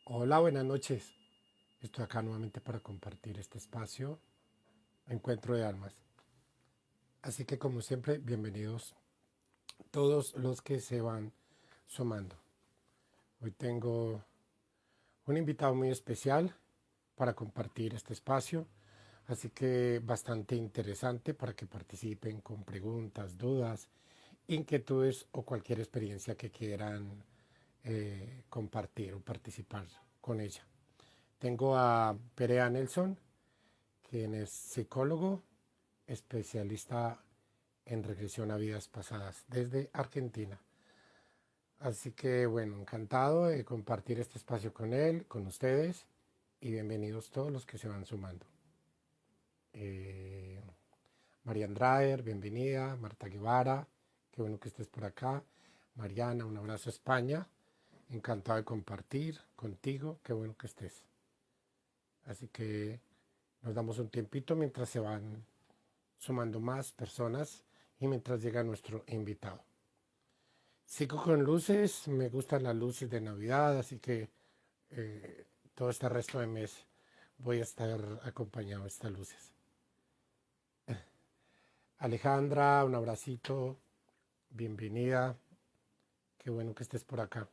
Hola, buenas noches. Estoy acá nuevamente para compartir este espacio, Encuentro de Almas. Así que como siempre, bienvenidos todos los que se van sumando. Hoy tengo un invitado muy especial para compartir este espacio, así que bastante interesante para que participen con preguntas, dudas, inquietudes o cualquier experiencia que quieran compartir o participar con ella. Tengo a Perea Nelson, quien es psicólogo, especialista en regresión a vidas pasadas desde Argentina. Así que bueno, encantado de compartir este espacio con él, con ustedes, y bienvenidos todos los que se van sumando. Eh, María Andrade, bienvenida. Marta Guevara, qué bueno que estés por acá. Mariana, un abrazo a España. Encantado de compartir contigo, qué bueno que estés. Así que nos damos un tiempito mientras se van sumando más personas y mientras llega nuestro invitado. Sigo con luces, me gustan las luces de Navidad, así que todo este resto de mes voy a estar acompañado de estas luces. Alejandra, un abracito, bienvenida, qué bueno que estés por acá.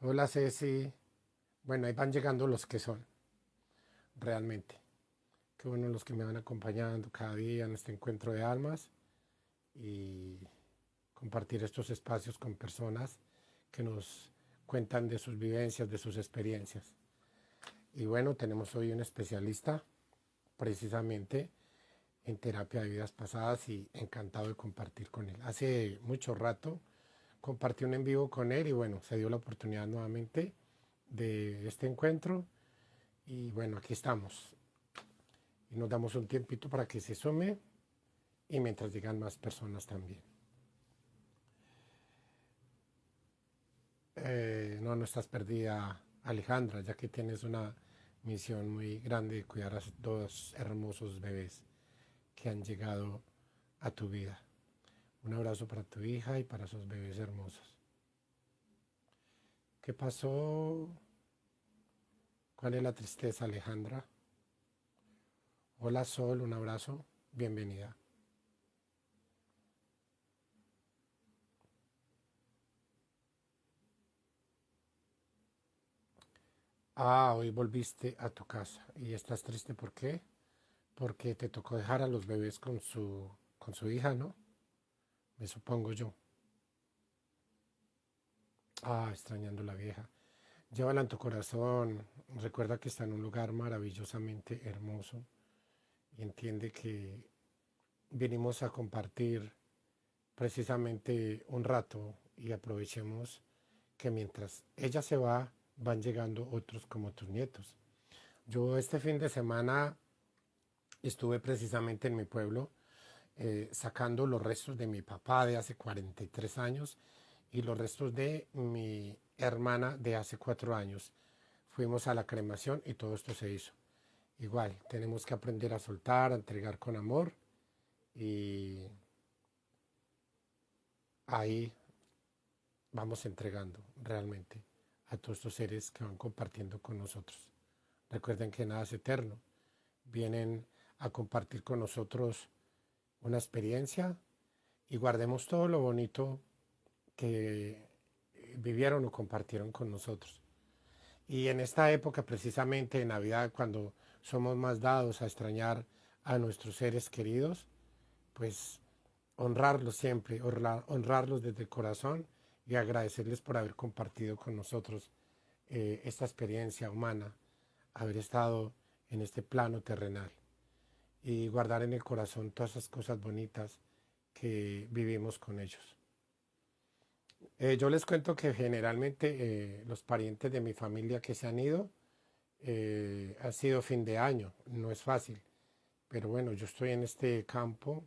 Hola Ceci, bueno, ahí van llegando los que son, realmente. Qué bueno los que me van acompañando cada día en este encuentro de almas y compartir estos espacios con personas que nos cuentan de sus vivencias, de sus experiencias. Y bueno, tenemos hoy un especialista precisamente en terapia de vidas pasadas y encantado de compartir con él. Hace mucho rato compartí un en vivo con él y bueno, se dio la oportunidad nuevamente de este encuentro y bueno, aquí estamos. Y nos damos un tiempito para que se sume y mientras llegan más personas también. No, no estás perdida, Alejandra, ya que tienes una misión muy grande de cuidar a dos hermosos bebés que han llegado a tu vida. Un abrazo para tu hija y para esos bebés hermosos. ¿Qué pasó? ¿Cuál es la tristeza, Alejandra? Hola, Sol, un abrazo. Bienvenida. Ah, hoy volviste a tu casa y estás triste, ¿por qué? Porque te tocó dejar a los bebés con su hija, ¿no? Me supongo yo. Ah, extrañando la vieja. Llévala en tu corazón. Recuerda que está en un lugar maravillosamente hermoso y entiende que vinimos a compartir precisamente un rato y aprovechemos que mientras ella se va, van llegando otros como tus nietos. Yo este fin de semana estuve precisamente en mi pueblo sacando los restos de mi papá de hace 43 años y los restos de mi hermana de hace 4 años. Fuimos a la cremación y todo esto se hizo. Igual, tenemos que aprender a soltar, a entregar con amor y ahí vamos entregando realmente a todos estos seres que van compartiendo con nosotros. Recuerden que nada es eterno. Vienen a compartir con nosotros una experiencia y guardemos todo lo bonito que vivieron o compartieron con nosotros. Y en esta época, precisamente en Navidad, cuando somos más dados a extrañar a nuestros seres queridos, pues honrarlos siempre, honrarlos desde el corazón y agradecerles por haber compartido con nosotros esta experiencia humana, haber estado en este plano terrenal y guardar en el corazón todas esas cosas bonitas que vivimos con ellos. Yo les cuento que generalmente los parientes de mi familia que se han ido ha sido fin de año, no es fácil, pero bueno, yo estoy en este campo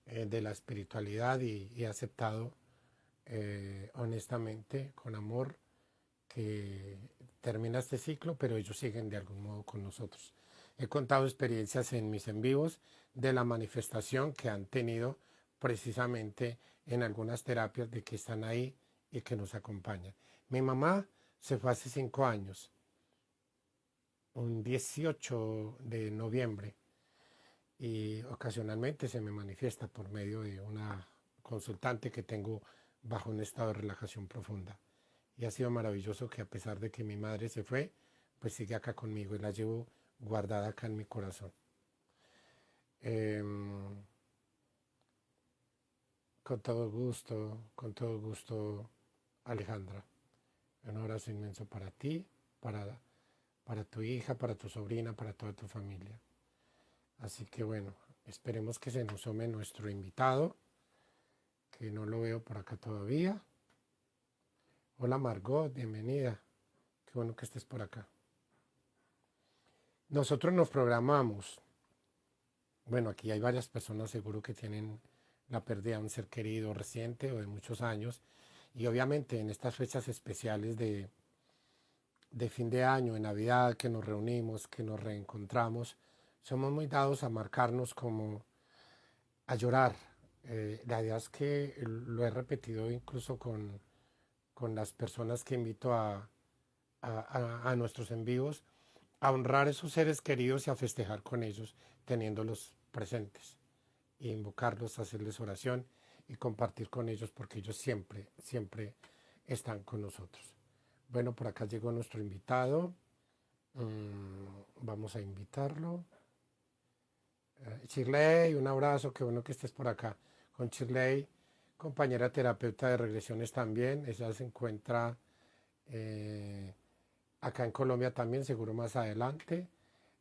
de la espiritualidad y he aceptado honestamente, con amor, que termina este ciclo, pero ellos siguen de algún modo con nosotros. He contado experiencias en mis en vivos de la manifestación que han tenido precisamente en algunas terapias de que están ahí y que nos acompañan. Mi mamá se fue hace 5 años, un 18 de noviembre, y ocasionalmente se me manifiesta por medio de una consultante que tengo bajo un estado de relajación profunda. Y ha sido maravilloso que a pesar de que mi madre se fue, pues sigue acá conmigo y la llevo guardada acá en mi corazón. Em, con todo gusto, Alejandra. Un abrazo inmenso para ti, para, para tu hija, para tu sobrina, para toda tu familia. Así que bueno, esperemos que se nos sume nuestro invitado, que no lo veo por acá todavía. Hola Margot, bienvenida. Qué bueno que estés por acá. Nosotros nos programamos. Bueno, aquí hay varias personas seguro que tienen la pérdida de un ser querido reciente o de muchos años. Y obviamente en estas fechas especiales de fin de año, en Navidad, que nos reunimos, que nos reencontramos, somos muy dados a marcarnos como a llorar. La idea es que lo he repetido incluso con las personas que invito a nuestros envíos, a honrar a esos seres queridos y a festejar con ellos, teniéndolos presentes, y invocarlos, hacerles oración y compartir con ellos, porque ellos siempre, siempre están con nosotros. Bueno, por acá llegó nuestro invitado. Vamos a invitarlo. Shirley, un abrazo, qué bueno que estés por acá. Con Shirley, compañera terapeuta de regresiones también. Ella se encuentra eh, acá en Colombia también, seguro más adelante.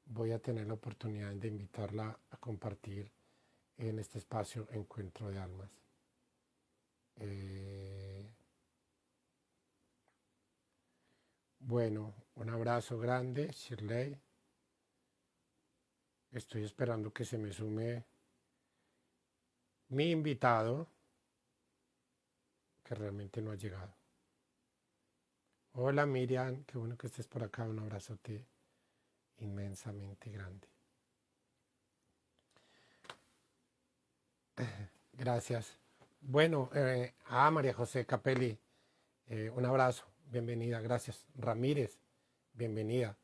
Voy a tener la oportunidad de invitarla a compartir en este espacio Encuentro de Almas. Eh, bueno, un abrazo grande, Shirley. Estoy esperando que se me sume mi invitado, que realmente no ha llegado. Hola Miriam, qué bueno que estés por acá. Un abrazote inmensamente grande. Gracias. Bueno, María José Capelli, un abrazo, bienvenida, gracias. Ramírez, bienvenida.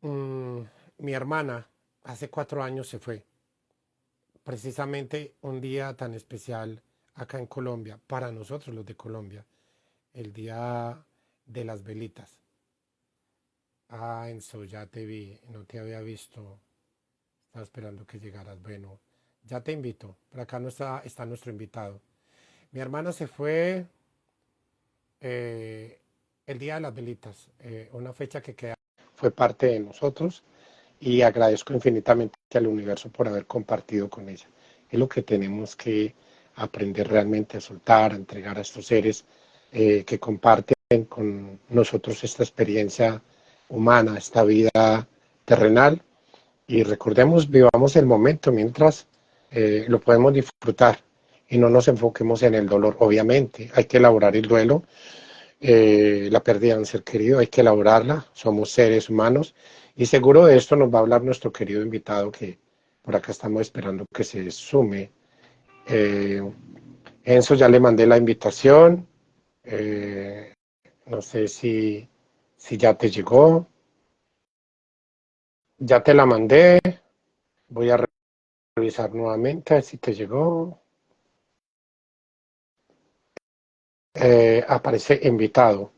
Mm, Mi hermana hace 4 años se fue, precisamente un día tan especial acá en Colombia, para nosotros los de Colombia, el día de las velitas. Enzo, ya te vi, no te había visto, estaba esperando que llegaras. Bueno, ya te invito, por acá no está nuestro invitado. Mi hermana se fue eh, el día de las velitas, una fecha que queda, fue parte de nosotros, y agradezco infinitamente al universo por haber compartido con ella. Es lo que tenemos que aprender realmente a soltar, a entregar a estos seres que comparten con nosotros esta experiencia humana, esta vida terrenal. Y recordemos, vivamos el momento mientras lo podemos disfrutar y no nos enfoquemos en el dolor. Obviamente, hay que elaborar el duelo, la pérdida de un ser querido, hay que elaborarla, somos seres humanos, y seguro de esto nos va a hablar nuestro querido invitado, que por acá estamos esperando que se sume. Eh, Enzo, ya le mandé la invitación, eh, no sé si ya te llegó, ya te la mandé, voy a revisar nuevamente a ver si te llegó. Aparece invitado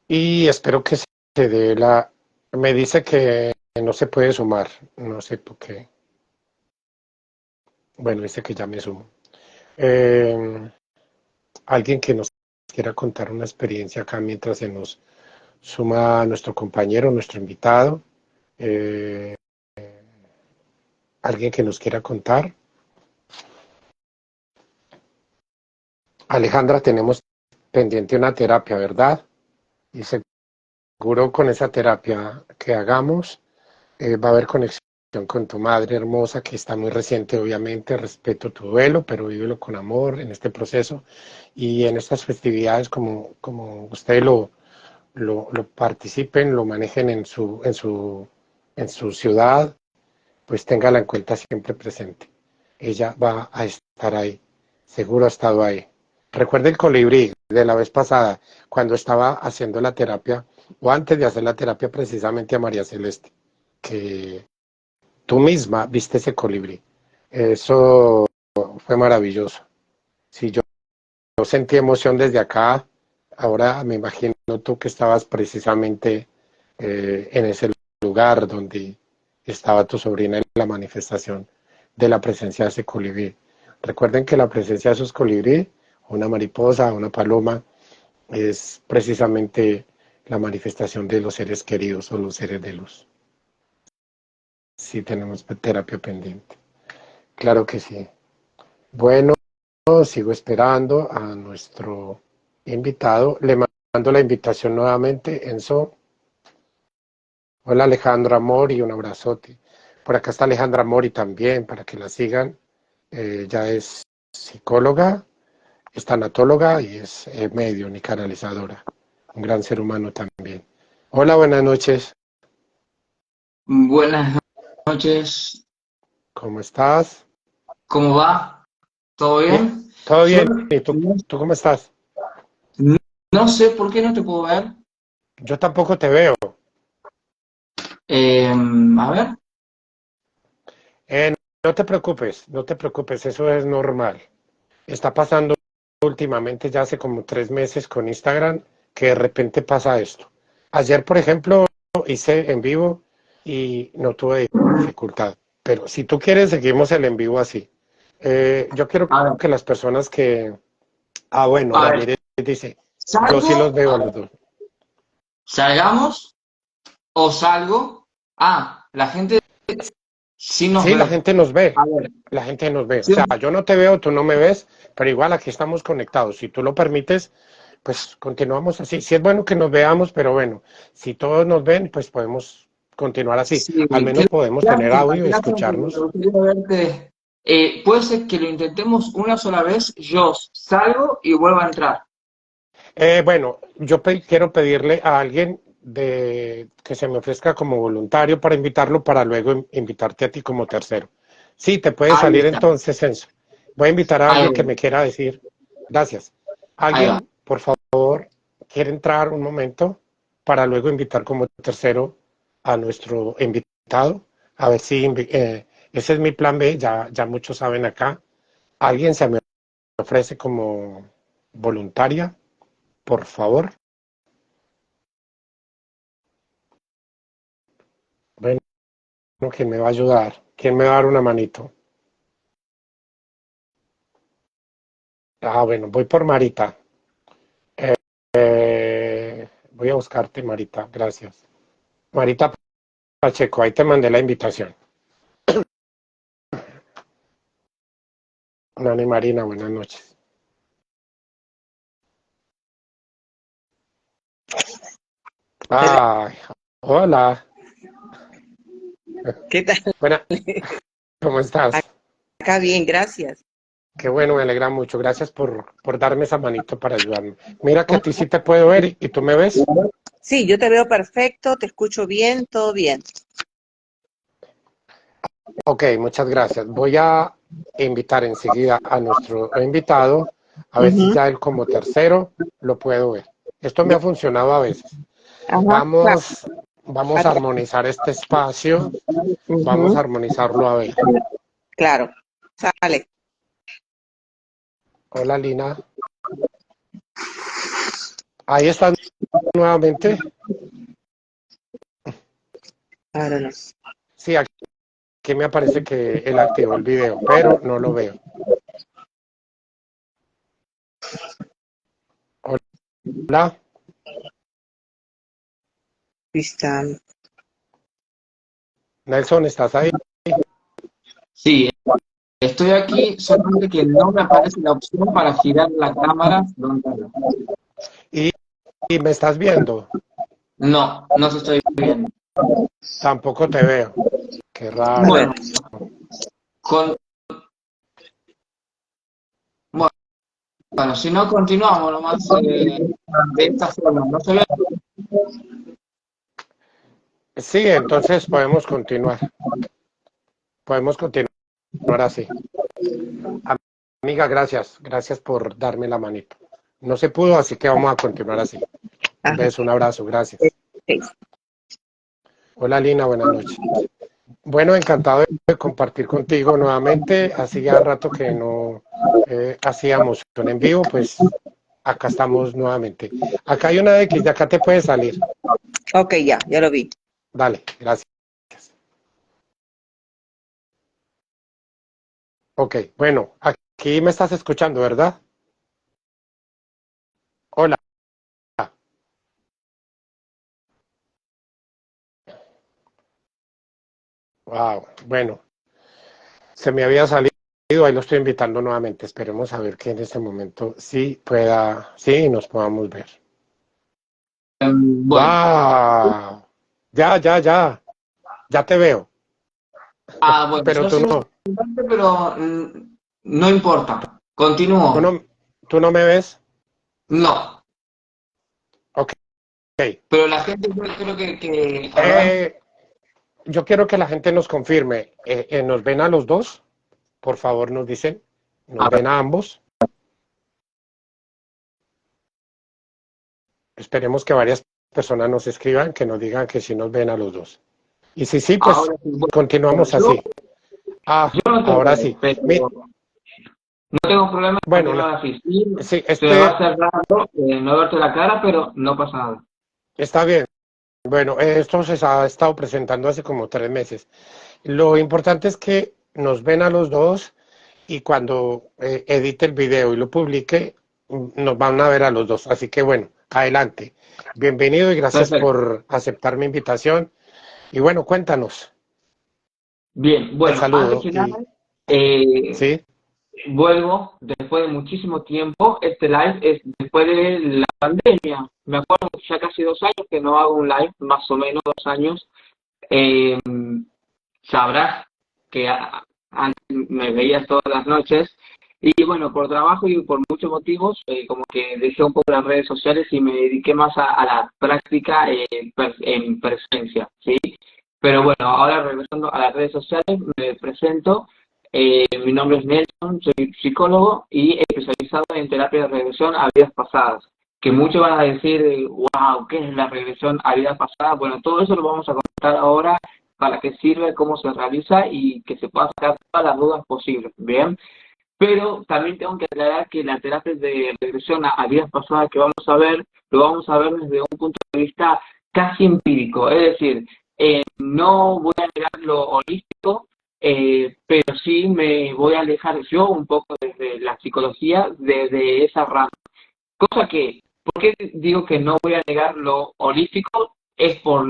y espero que se dé la... Me dice que no se puede sumar, no sé por qué. Bueno, dice que ya me sumo. Eh, Alguien que nos quiera contar una experiencia acá mientras se nos suma nuestro compañero, nuestro invitado. Eh, Alguien que nos quiera contar. Alejandra, tenemos pendiente una terapia, ¿verdad? Y seguro con esa terapia que hagamos va a haber conexión con tu madre hermosa, que está muy reciente, obviamente. Respeto tu duelo, pero vívelo con amor en este proceso y en estas festividades, como ustedes lo participen, lo manejen en su ciudad, pues téngala en cuenta siempre presente. Ella va a estar ahí, Seguro ha estado ahí. Recuerda el colibrí de la vez pasada, cuando estaba haciendo la terapia, o antes de hacer la terapia precisamente a María Celeste, que tú misma viste ese colibrí. Eso fue maravilloso. Si yo sentí emoción desde acá, ahora me imagino tú que estabas precisamente en ese lugar donde estaba tu sobrina en la manifestación de la presencia de ese colibrí. Recuerden que la presencia de esos colibrí, una mariposa, una paloma, es precisamente la manifestación de los seres queridos o los seres de luz. Sí, tenemos terapia pendiente. Claro que sí. Bueno, sigo esperando a nuestro invitado. Le mando la invitación nuevamente, Enzo. Hola Alejandra Mori, un abrazote. Por acá está Alejandra Mori también, para que la sigan. Ella es psicóloga, es tanatóloga y es medium y canalizadora. Un gran ser humano también. Hola, buenas noches. Buenas noches, ¿Cómo estás? ¿cómo va? ¿Todo Bien, bien? todo Yo bien. ¿Y tú cómo estás? no sé por qué no te puedo ver. Yo tampoco te veo. A ver, Eh, no te preocupes, no te preocupes, eso es normal. Está pasando últimamente, ya hace como 3 meses con Instagram, que de repente pasa esto. Ayer, por ejemplo, hice en vivo y no tuve dificultad. Pero si tú quieres, seguimos el en vivo así. Yo quiero a ver, que las personas que... Ah, bueno, a ver, Ramírez dice, yo sí los ¿salgo? veo A a los ver, dos. ¿salgamos o salgo? Ah, la gente sí nos Sí, la ve. gente nos ve, A ver, la gente nos ve. O sí, sea, yo no te veo, tú no me ves, pero igual aquí estamos conectados. Si tú lo permites, pues continuamos así. Sí es bueno que nos veamos, pero bueno, si todos nos ven, pues podemos continuar así. sí, Al qué menos podemos tener lástima, audio qué y lástima porque me escucharnos. gustaría verte. Puede ser que lo intentemos una sola vez, yo salgo y vuelvo a entrar. Bueno, yo quiero pedirle a alguien que se me ofrezca como voluntario para invitarlo, para luego invitarte a ti como tercero. Sí, te puede Ahí salir está, entonces, Enzo. Voy a invitar a ahí alguien que va, me quiera decir. Gracias. ahí va. Alguien, por favor, quiere entrar un momento para luego invitar como tercero a nuestro invitado. A ver si ese es mi plan B, ya muchos saben acá. Alguien se me ofrece como voluntaria, por favor. Bueno, ¿quién me va a ayudar? ¿Quién me va a dar una manito? Ah, bueno, voy por Marita. Voy a buscarte, Marita. Gracias. Marita Pacheco, ahí te mandé la invitación. Nani Marina, buenas noches. Hola, Ay, hola. ¿qué tal? Buena, ¿cómo estás? Acá bien, gracias. Qué bueno, me alegra mucho. Gracias por darme esa manito para ayudarme. Mira que a ¿Cómo- ti sí te puedo ver y tú me ves. Sí, yo te veo perfecto, te escucho bien, todo bien. Ok, muchas gracias. Voy a invitar enseguida a nuestro invitado, a ver si Ujú. ya él como tercero lo puedo ver. Esto me Ya, ha funcionado a veces. ajá, claro. Vamos a Atrás. armonizar este espacio, vamos a Ujú. armonizarlo a ver. Claro, sale. Hola Lina, ahí estás nuevamente. Ahora no. Sí, aquí me aparece que él activó el video, pero no lo veo. Hola, Está. Nelson, ¿estás ahí? Sí, estoy aquí, solamente que no me aparece la opción para girar la cámara frontal. Y, y me estás viendo, No, no se estoy viendo. tampoco te veo. Qué A ver, raro. Bueno, con, bueno, si no continuamos nomás de esta forma. No se ve. Sí, entonces podemos continuar así. amiga, gracias. Gracias por darme la manito. No se pudo, así que vamos a continuar así. Un Ajá. beso, un abrazo, gracias. Sí. Hola Lina, buenas noches. Bueno, encantado de compartir contigo nuevamente. Hacía rato que no hacíamos un en vivo, pues acá estamos nuevamente. Acá hay una X, de acá te puedes salir. Ok, ya lo vi. Dale, gracias. Ok, bueno, aquí me estás escuchando, ¿verdad? Hola. Wow, bueno, se me había salido, ahí lo estoy invitando nuevamente. Esperemos a ver que en este momento sí pueda, sí nos podamos ver. Bueno, Wow, ya te veo, bueno, pero yo soy un representante, pero no importa. tú Continúo. no, tú no me ves. No, Ok, pero la gente yo creo que a ver, eh, yo quiero que la gente nos confirme. ¿Nos ven a los dos? Por favor, nos dicen. ¿Nos a ver, ven a ambos? Esperemos que varias personas nos escriban, que nos digan que sí nos ven a los dos. Y si sí, pues ahora sí, bueno, continuamos yo, así. Ah, yo no te ahora veo, sí. pero no tengo problema en Bueno, continuar así. Sí, sí, se me va a hacer raro no verte la cara, pero no pasa nada. está bien. Bueno, esto se ha estado presentando hace como 3 meses. Lo importante es que nos ven a los dos y cuando edite el video y lo publique, nos van a ver a los dos. Así que bueno, adelante. Bienvenido y gracias Perfecto. por aceptar mi invitación. Y bueno, cuéntanos. Bien, Te bueno, antes saludo que y nada, eh, sí, vuelvo después de muchísimo tiempo. Este live es después de la pandemia. Me acuerdo que ya casi 2 años que no hago un live, más o menos 2 años. Eh, Sabrás que antes me veías todas las noches. Y bueno, por trabajo y por muchos motivos, como que dejé un poco las redes sociales y me dediqué más a la práctica en presencia, ¿sí? Pero bueno, ahora regresando a las redes sociales, me presento. Mi nombre es Nelson, soy psicólogo y especializado en terapia de regresión a vidas pasadas. Que muchos van a decir, wow, ¿qué es la regresión a vidas pasadas? Bueno, todo eso lo vamos a contar ahora, para qué sirve, cómo se realiza y que se puedan sacar todas las dudas posibles, ¿bien? Pero también tengo que aclarar que la terapia de regresión a vidas pasadas que vamos a ver, lo vamos a ver desde un punto de vista casi empírico, es decir, no voy a negar lo holístico, pero sí me voy a alejar yo un poco desde la psicología, desde esa rama. Cosa que, ¿por qué digo que no voy a negar lo holístico? Es por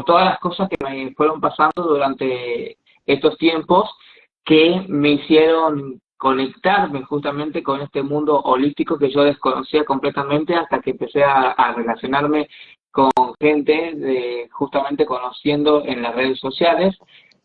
todas las cosas que me fueron pasando durante estos tiempos que me hicieron conectarme justamente con este mundo holístico que yo desconocía completamente hasta que empecé a relacionarme con gente justamente conociendo en las redes sociales.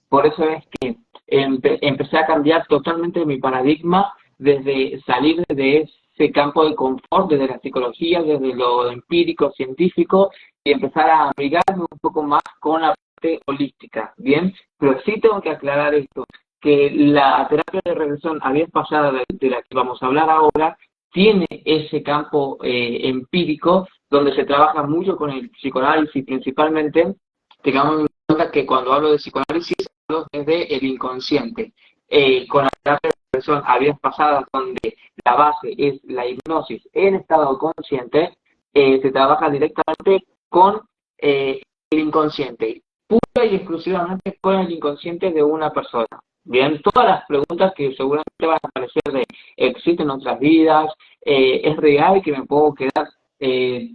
Por eso es que empecé a cambiar totalmente mi paradigma desde salir de ese campo de confort, desde la psicología, desde lo empírico, científico, y empezar a abrigarme un poco más con la parte holística, ¿bien? Pero sí tengo que aclarar esto, que la terapia de regresión a vidas pasadas de la que vamos a hablar ahora tiene ese campo empírico donde se trabaja mucho con el psicoanálisis principalmente. Tengamos en cuenta que cuando hablo de psicoanálisis hablo desde el inconsciente. Con la terapia de regresión a vidas pasadas donde la base es la hipnosis en estado consciente, se trabaja directamente con el inconsciente, pura y exclusivamente con el inconsciente de una persona. Bien, todas las preguntas que seguramente van a aparecer de ¿existen otras vidas? ¿Es real que me puedo quedar?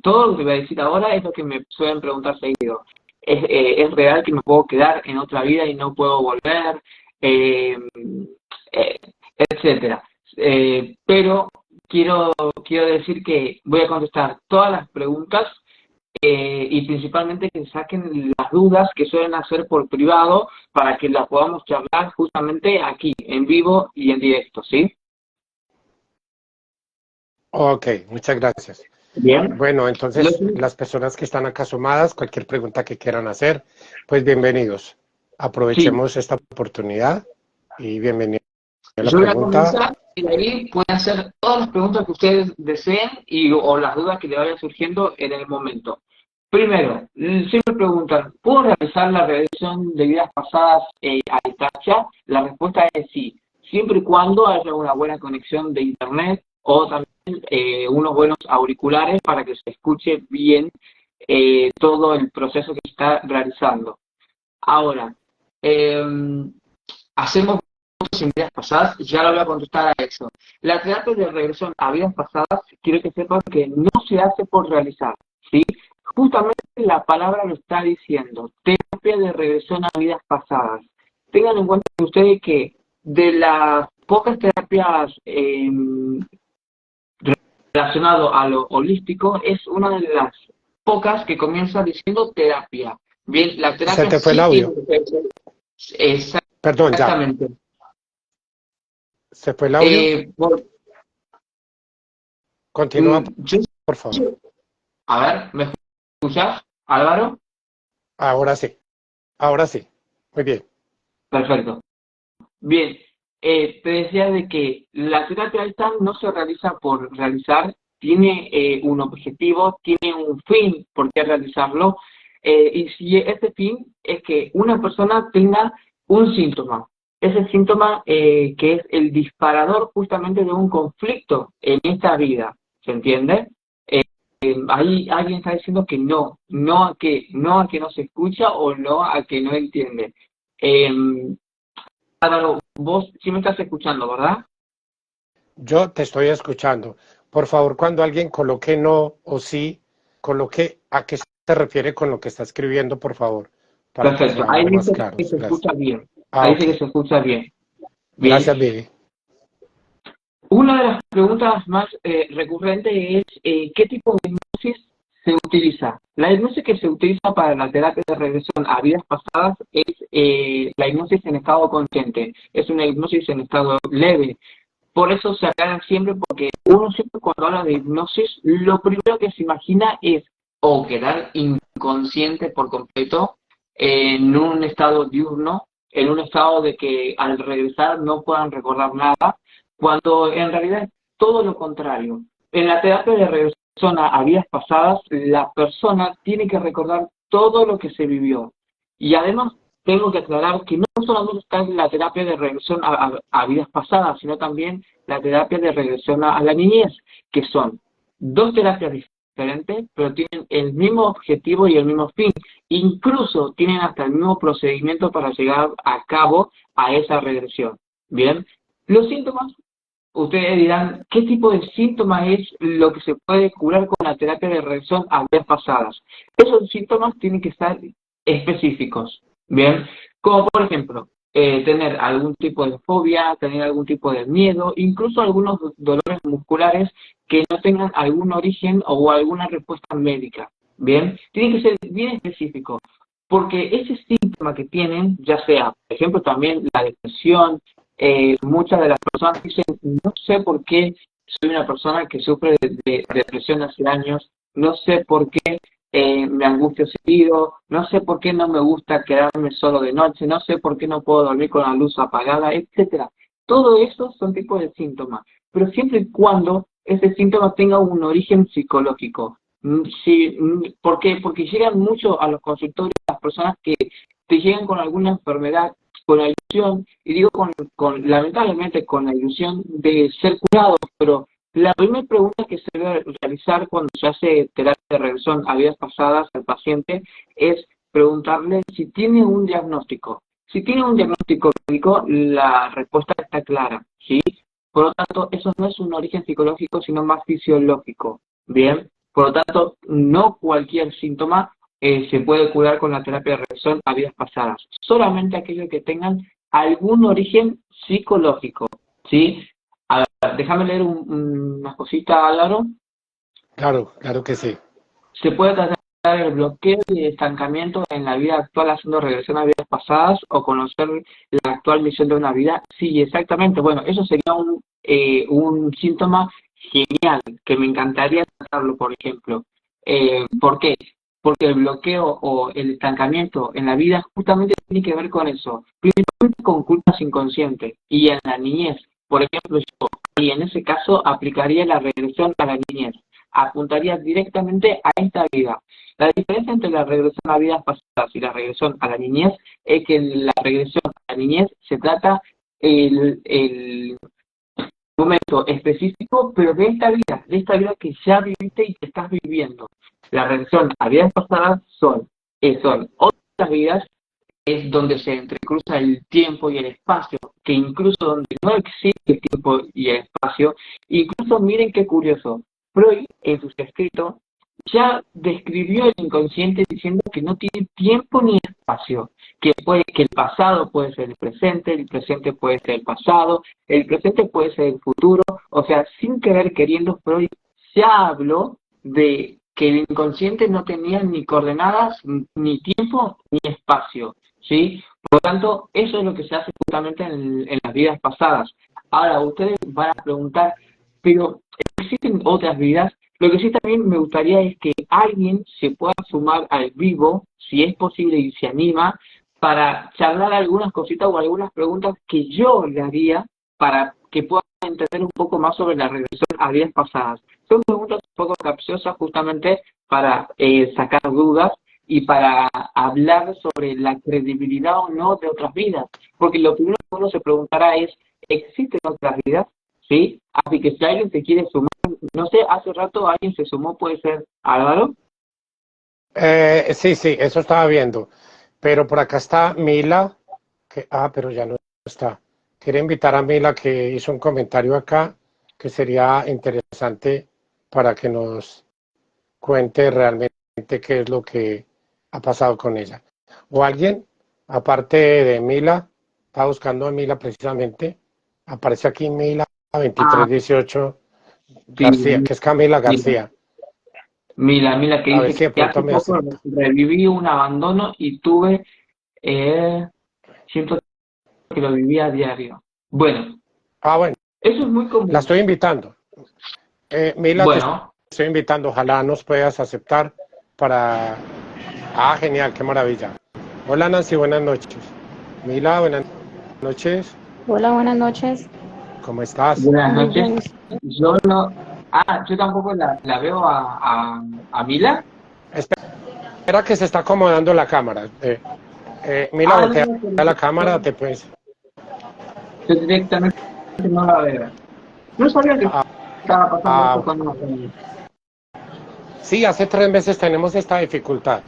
Todo lo que voy a decir ahora es lo que me suelen preguntar seguido. ¿Es real que me puedo quedar en otra vida y no puedo volver? Eh, eh, Etcétera. Pero quiero decir que voy a contestar todas las preguntas y principalmente que saquen las dudas que suelen hacer por privado para que las podamos charlar justamente aquí, en vivo y en directo, ¿sí? ok, muchas gracias. Bien. Bueno, entonces las personas que están acá sumadas, cualquier pregunta que quieran hacer, pues bienvenidos. Sí, Aprovechemos esta oportunidad y bienvenido a la yo voy a pregunta. comenzar. de ahí pueden hacer todas las preguntas que ustedes deseen o las dudas que le vayan surgiendo en el momento. Primero, siempre preguntan, ¿puedo realizar la regresión de vidas pasadas a distancia? La respuesta es sí, siempre y cuando haya una buena conexión de internet o también unos buenos auriculares para que se escuche bien todo el proceso que se está realizando. Ahora, hacemos en vidas pasadas, ya lo voy a contestar a eso. La terapia de regresión a vidas pasadas, quiero que sepan que no se hace por realizar, ¿sí? Justamente la palabra lo está diciendo, terapia de regresión a vidas pasadas. Tengan en cuenta ustedes que de las pocas terapias relacionadas a lo holístico, es una de las pocas que comienza diciendo terapia. Bien, la terapia Se te fue el sí audio. Perdón, ya. Exactamente. ¿Se fue el audio? Continúa, Yo, por favor. a ver, ¿me escuchas, Álvaro? Ahora sí. Ahora sí. Muy bien. Perfecto. Bien, te decía de que la terapia esta no se realiza por realizar, tiene un objetivo, tiene un fin por qué realizarlo, y si ese fin es que una persona tenga un síntoma, ese síntoma que es el disparador justamente de un conflicto en esta vida, ¿se entiende? Ahí alguien está diciendo que no a que no se escucha o no a que no entiende. Álvaro, vos sí me estás escuchando, ¿verdad? Yo te estoy escuchando. Por favor, cuando alguien coloque no o sí, coloque a qué se refiere con lo que está escribiendo, por favor, para que Perfecto, ahí seamos más dice que claros. se Gracias. escucha bien. Ah, Ahí ok. dice que se escucha bien. Bien. Gracias, Vivi. Una de las preguntas más recurrentes es ¿qué tipo de hipnosis se utiliza? La hipnosis que se utiliza para la terapia de regresión a vidas pasadas es la hipnosis en estado consciente. Es una hipnosis en estado leve. Por eso se aclaran siempre, porque uno siempre cuando habla de hipnosis, lo primero que se imagina es o quedar inconsciente por completo en un estado diurno, en un estado de que al regresar no puedan recordar nada, cuando en realidad es todo lo contrario. En la terapia de regresión a vidas pasadas, la persona tiene que recordar todo lo que se vivió. Y además tengo que aclarar que no solamente está en la terapia de regresión a vidas pasadas, sino también la terapia de regresión a la niñez, que son dos terapias diferentes, pero tienen el mismo objetivo y el mismo fin. Incluso tienen hasta el mismo procedimiento para llegar a cabo a esa regresión. Bien, los síntomas, ustedes dirán, ¿qué tipo de síntoma es lo que se puede curar con la terapia de regresión a vidas pasadas? Esos síntomas tienen que estar específicos. Bien, como por ejemplo, tener algún tipo de fobia, tener algún tipo de miedo, incluso algunos dolores musculares que no tengan algún origen o alguna respuesta médica. Bien, tiene que ser bien específico, porque ese síntoma que tienen, ya sea, por ejemplo, también la depresión, muchas de las personas dicen, no sé por qué soy una persona que sufre de depresión hace años, no sé por qué me angustio seguido, no sé por qué no me gusta quedarme solo de noche, no sé por qué no puedo dormir con la luz apagada, etcétera. Todo eso son tipos de síntomas, pero siempre y cuando ese síntoma tenga un origen psicológico. ¿Por qué? Porque llegan mucho a los consultorios las personas que te llegan con alguna enfermedad, con la ilusión, y digo lamentablemente con la ilusión de ser curados, pero la primera pregunta que se debe realizar cuando se hace terapia de regresión a vidas pasadas al paciente es preguntarle si tiene un diagnóstico. Si tiene un diagnóstico médico, la respuesta está clara, ¿sí? Por lo tanto, eso no es un origen psicológico, sino más fisiológico, ¿bien? Por lo tanto, no cualquier síntoma se puede curar con la terapia de regresión a vidas pasadas. Solamente aquellos que tengan algún origen psicológico, ¿sí? A ver, déjame leer una cosita, Álvaro. Claro, claro que sí. Se puede tratar el bloqueo y el estancamiento en la vida actual haciendo regresión a vidas pasadas o conocer la actual misión de una vida. Sí, exactamente. Bueno, eso sería un síntoma genial, que me encantaría tratarlo, por ejemplo. ¿Por qué? Porque el bloqueo o el estancamiento en la vida justamente tiene que ver con eso, principalmente con culpas inconscientes. Y en la niñez, por ejemplo, yo y en ese caso aplicaría la regresión a la niñez. Apuntaría directamente a esta vida. La diferencia entre la regresión a vidas pasadas y la regresión a la niñez es que en la regresión a la niñez se trata el momento específico, pero de esta vida que ya viviste y que estás viviendo. La regresión a vidas pasadas son otras vidas, es donde se entrecruza el tiempo y el espacio, que incluso donde no existe el tiempo y el espacio, incluso miren qué curioso, Freud en sus escritos ya describió el inconsciente diciendo que no tiene tiempo ni espacio, que el pasado puede ser el presente puede ser el pasado, el presente puede ser el futuro, o sea, sin querer queriendo, Freud ya habló de que el inconsciente no tenía ni coordenadas, ni tiempo, ni espacio, ¿sí? Por lo tanto, eso es lo que se hace justamente en las vidas pasadas. Ahora, ustedes van a preguntar, pero ¿existen otras vidas? Lo que sí también me gustaría es que alguien se pueda sumar al vivo, si es posible y se anima, para charlar algunas cositas o algunas preguntas que yo le haría para que puedan entender un poco más sobre la regresión a vidas pasadas. Son preguntas un poco capciosas justamente para sacar dudas y para hablar sobre la credibilidad o no de otras vidas. Porque lo primero que uno se preguntará es, ¿existen otras vidas? ¿Sí? Así que si alguien se quiere sumar, no sé, hace rato alguien se sumó, puede ser Álvaro. Sí, eso estaba viendo. Pero por acá está Mila, pero ya no está. Quiero invitar a Mila, que hizo un comentario acá, que sería interesante para que nos cuente realmente qué es lo que ha pasado con ella. O alguien, aparte de Mila, está buscando a Mila precisamente, aparece aquí Mila 2318 García, Sí, que es Camila García. Mila, que A ver dice si de que hace pronto me poco acepta. reviví un abandono y siento que lo vivía a diario. Bueno, Bueno, eso es muy la común. estoy invitando. Mila, te Bueno, estoy invitando, ojalá nos puedas aceptar para... Ah, genial, qué maravilla. Hola Nancy, buenas noches. Mila, buenas noches. Hola, buenas noches. ¿Cómo estás? buenas Muy noches. bien. Yo no... yo tampoco la veo a Mila. Espera que se está acomodando la cámara. Mila, No, voltea no, a la cámara, te puedes... yo directamente no la veo. No sabía que Ah, estaba pasando esto ah, con nosotros. sí, hace 3 meses tenemos esta dificultad.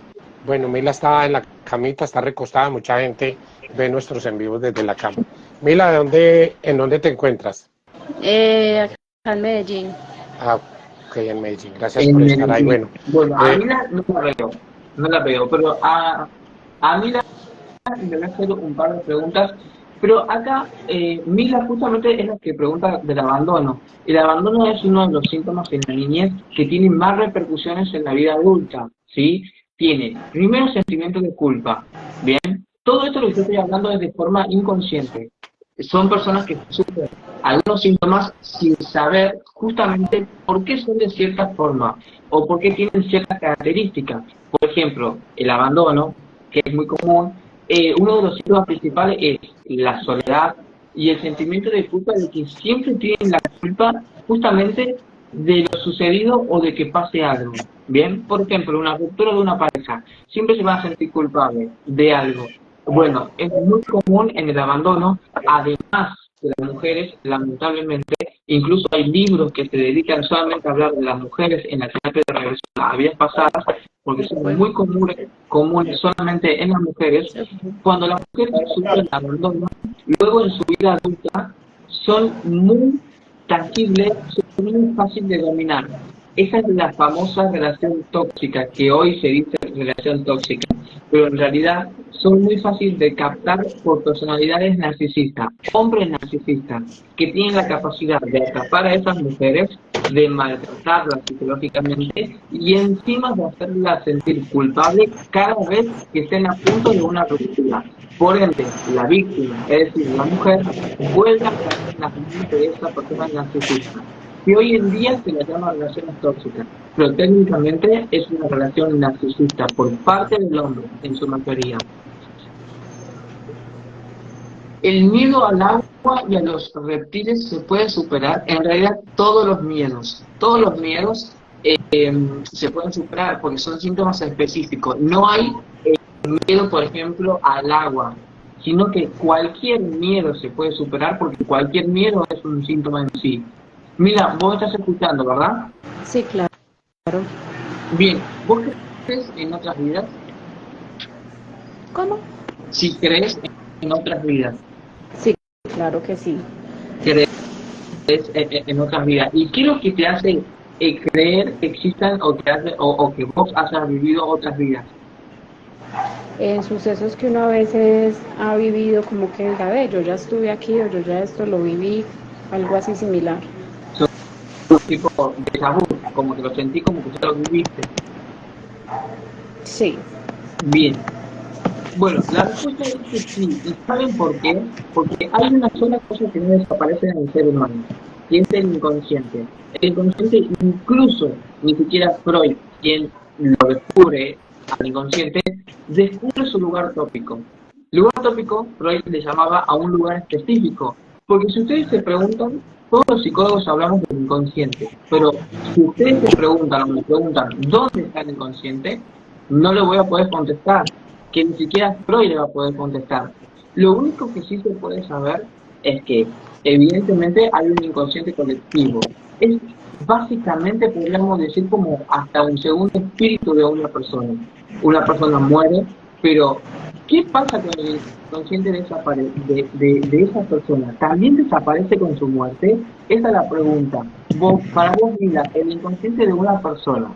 Bueno, Mila está en la camita, está recostada, mucha gente ve nuestros en vivos desde la cama. Mila, ¿en dónde te encuentras? Acá en Medellín. Ah, ok, en Medellín. Gracias por En estar ahí. Medellín. Bueno, Bueno, a eh, Mila no la veo, pero a Mila le voy a hacer un par de preguntas, pero acá Mila justamente es la que pregunta del abandono. El abandono es uno de los síntomas en la niñez que tiene más repercusiones en la vida adulta, ¿sí? Tiene primero sentimiento de culpa, ¿bien? Todo esto lo que estoy hablando es de forma inconsciente. Son personas que sufren algunos síntomas sin saber justamente por qué son de cierta forma o por qué tienen ciertas características. Por ejemplo, el abandono, que es muy común, uno de los síntomas principales es la soledad y el sentimiento de culpa de que siempre tienen la culpa justamente de lo sucedido o de que pase algo. Bien, por ejemplo, una ruptura de una pareja, siempre se va a sentir culpable de algo. Bueno, es muy común en el abandono, además de las mujeres, lamentablemente, incluso hay libros que se dedican solamente a hablar de las mujeres en la terapia de regresión a vidas pasadas, porque son muy comunes solamente en las mujeres. Cuando las mujeres sufren abandono, luego en su vida adulta son muy tangibles, son muy fáciles de dominar. Esa es la famosa relación tóxica, que hoy se dice relación tóxica, pero en realidad son muy fáciles de captar por personalidades narcisistas, hombres narcisistas, que tienen la capacidad de atrapar a esas mujeres, de maltratarlas psicológicamente y encima de hacerlas sentir culpables cada vez que estén a punto de una ruptura. Por ende, la víctima, es decir, la mujer, vuelve a caer en las manos de esa persona narcisista, que hoy en día se la llama relaciones tóxicas, pero técnicamente es una relación narcisista por parte del hombre, en su mayoría. El miedo al agua agua y a los reptiles se puede superar. En realidad todos los miedos se pueden superar porque son síntomas específicos. No hay miedo, por ejemplo, al agua, sino que cualquier miedo se puede superar porque cualquier miedo es un síntoma en sí. Mira, vos estás escuchando, ¿verdad? Sí, claro. Bien, ¿vos crees en otras vidas? ¿Cómo? Si crees en otras vidas, Sí, claro que sí. crees en otras vidas. ¿Y qué es lo que te hace creer que existan o que vos hayas vivido otras vidas? En sucesos que uno a veces ha vivido, como que, a ver, yo ya estuve aquí o yo ya esto lo viví, algo así similar. Tipo de vu, como que lo sentí como que ya lo viviste. Sí. Bien. Bueno, la respuesta es que sí. ¿Y saben por qué? Porque hay una sola cosa que no desaparece en el ser humano, y es el inconsciente. El inconsciente, incluso ni siquiera Freud, quien lo descubre al inconsciente, descubre su lugar tópico. Lugar tópico, Freud le llamaba a un lugar específico. Porque si ustedes se preguntan, todos los psicólogos hablamos del inconsciente, pero si ustedes se preguntan o me preguntan dónde está el inconsciente, no le voy a poder contestar, que ni siquiera Freud le va a poder contestar. Lo único que sí se puede saber es que evidentemente hay un inconsciente colectivo. Es básicamente, podríamos decir, como hasta un segundo espíritu de una persona. Una persona muere, pero ¿qué pasa con el inconsciente de esa persona? ¿También desaparece con su muerte? Esa es la pregunta. Para vos, Lila, ¿el inconsciente de una persona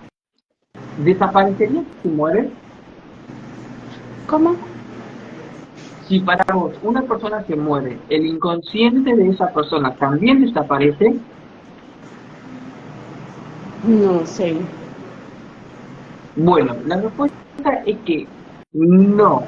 desaparecería si muere? ¿Cómo? Si para vos una persona se muere, ¿el inconsciente de esa persona también desaparece? No sé. Bueno, la respuesta es que no.